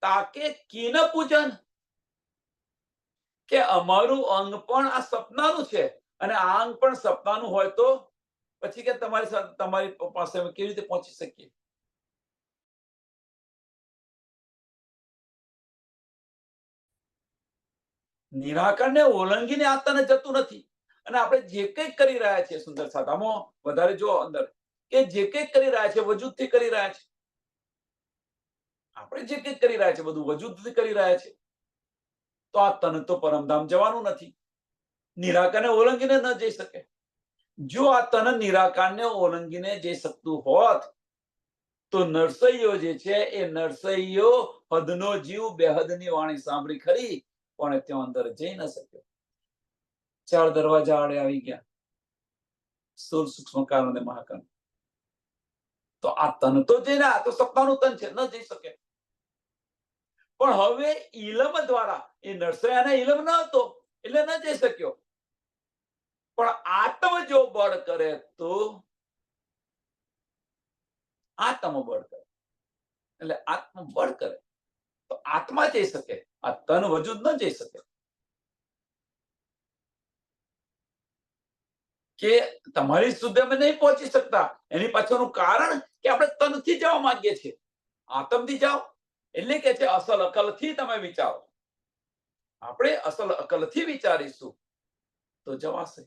તાકે કિન પૂજન. કે અમારું અંગ પણ આ સપનાનું છે, અને આ અંગ પણ સપનાનું હોય તો પછી કે તમારી પાસે કેવી રીતે પહોંચી શકીએ? નિરાકરણને ઓળંગીને આ તને જતું નથી. અને આપણે જે કંઈક કરી રહ્યા છીએ સુંદર સાદામાં વધારે જો અંદર, કે જે કંઈક કરી રહ્યા છે વજૂદથી કરી રહ્યા છે. આપણે જે કંઈક કરી રહ્યા છે બધું વજૂદથી કરી રહ્યા છે. તો આ તન તો પરમધામ જવાનું નથી, નિરાકારને ઓળંગીને ન જઈ શકે. જો આ તન નિરાકારને ઓળંગીને જઈ શકતું હોત તો નરસૈયો જે છે એ નરસૈયો હદનો જીવ બેહદની વાણી સાંભળી ખરી, પણ ત્યાં અંદર જઈ ન શક્યો. 4 દરવાજા આડે આવી ગયા, સ્થૂળ સૂક્ષ્મ કારણ અને મહાકારણ. તો આ તન તો જઈને, આ તો સપનાનું તન છે, ન જઈ શકે. પણ હવે ઇલમ દ્વારા, એ નરસૈયાને ઇલમ ન હતો એટલે ન જઈ શક્યો, પણ આત્મ જો બળ કરે તો, આત્મ બળ કરે એટલે આત્મ બળ કરે તો આત્મા જઈ શકે, આ તન વજૂદ ન જઈ શકે. કે તમારી સુધી અમે નહીં પહોંચી શકતા, એની પાછળનું કારણ કે આપણે તનથી જવા માંગીએ છીએ. આત્મથી જાઓ એટલે કે છે અસલ અકલથી તમે વિચારો. આપણે અસલ અકલથી વિચારીશું તો જવાશે.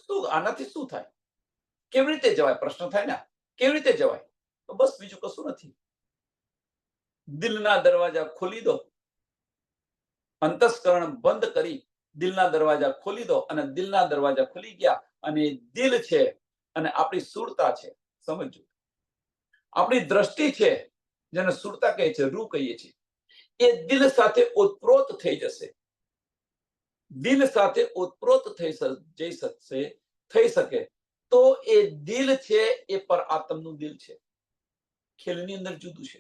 શું આનાથી શું થાય? કેવી રીતે જવાય? પ્રશ્ન થાય ને, કેવી રીતે જવાય? તો બસ બીજું કશું નથી. દિલના દરવાજા ખોલી દો, અંતસ્કરણ બંધ કરી દિલના દરવાજા ખોલી દો, અને દિલના દરવાજા ખુલી ગયા, અને દિલ છે અને આપણી સુરતા છે. સમજો, આપણી દ્રષ્ટિ છે જેને સુરતા કહે છે, રૂ કહીએ છીએ, એ દિલ સાથે ઓતપ્રોત થઈ જશે. દિલ સાથે ઓતપ્રોત થઈ શકે તો એ દિલ છે એ પર આત્મનું દિલ છે. ખેલની અંદર જુદું છે,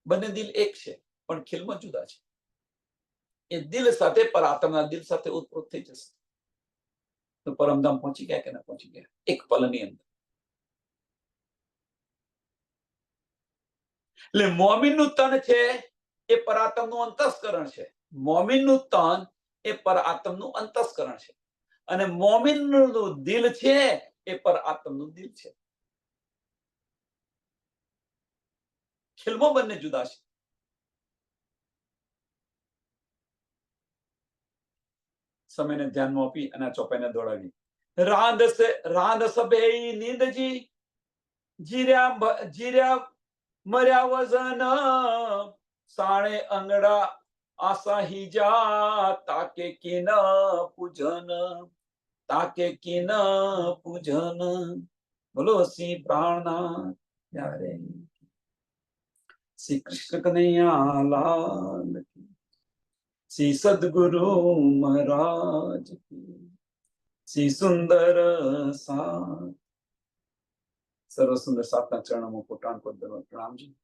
બંને દિલ એક છે પણ ખેલમાં જુદા છે. એ દિલ સાથે પર આત્મના દિલ સાથે ઓતપ્રોત થઈ જશે તો પરમધામ પહોંચી ગયા કે ના પહોંચી ગયા એક પલની અંદર. એટલે મોમીનનું તન છે એ પરાત્મનું અંતસ્કરણ છે. મોમીનનું તન એ પર આત્મનું અંતસ્કરણ છે, અને મોમીનનું દિલ છે એ પર આત્મનું દિલ છે. ખેલમાં બંને જુદા છે. સમયને ધ્યાનમાં આપી અને આ ચોપાઈને દોડાવી. રાંધ સભે નીંદજી જીર્યા મર્યા વજન, સાણે અંગડા આસાહી જા તાકે કિન પૂજન. ताके की न पूजन, बोलो श्री प्राणनाथ प्यारे, श्री कृष्ण कन्हैया लाल की, श्री सद्गुरु महाराज की, श्री सुंदर साथ, सर्व सुंदर साथ चरणों में कोटान को प्रणाम जी।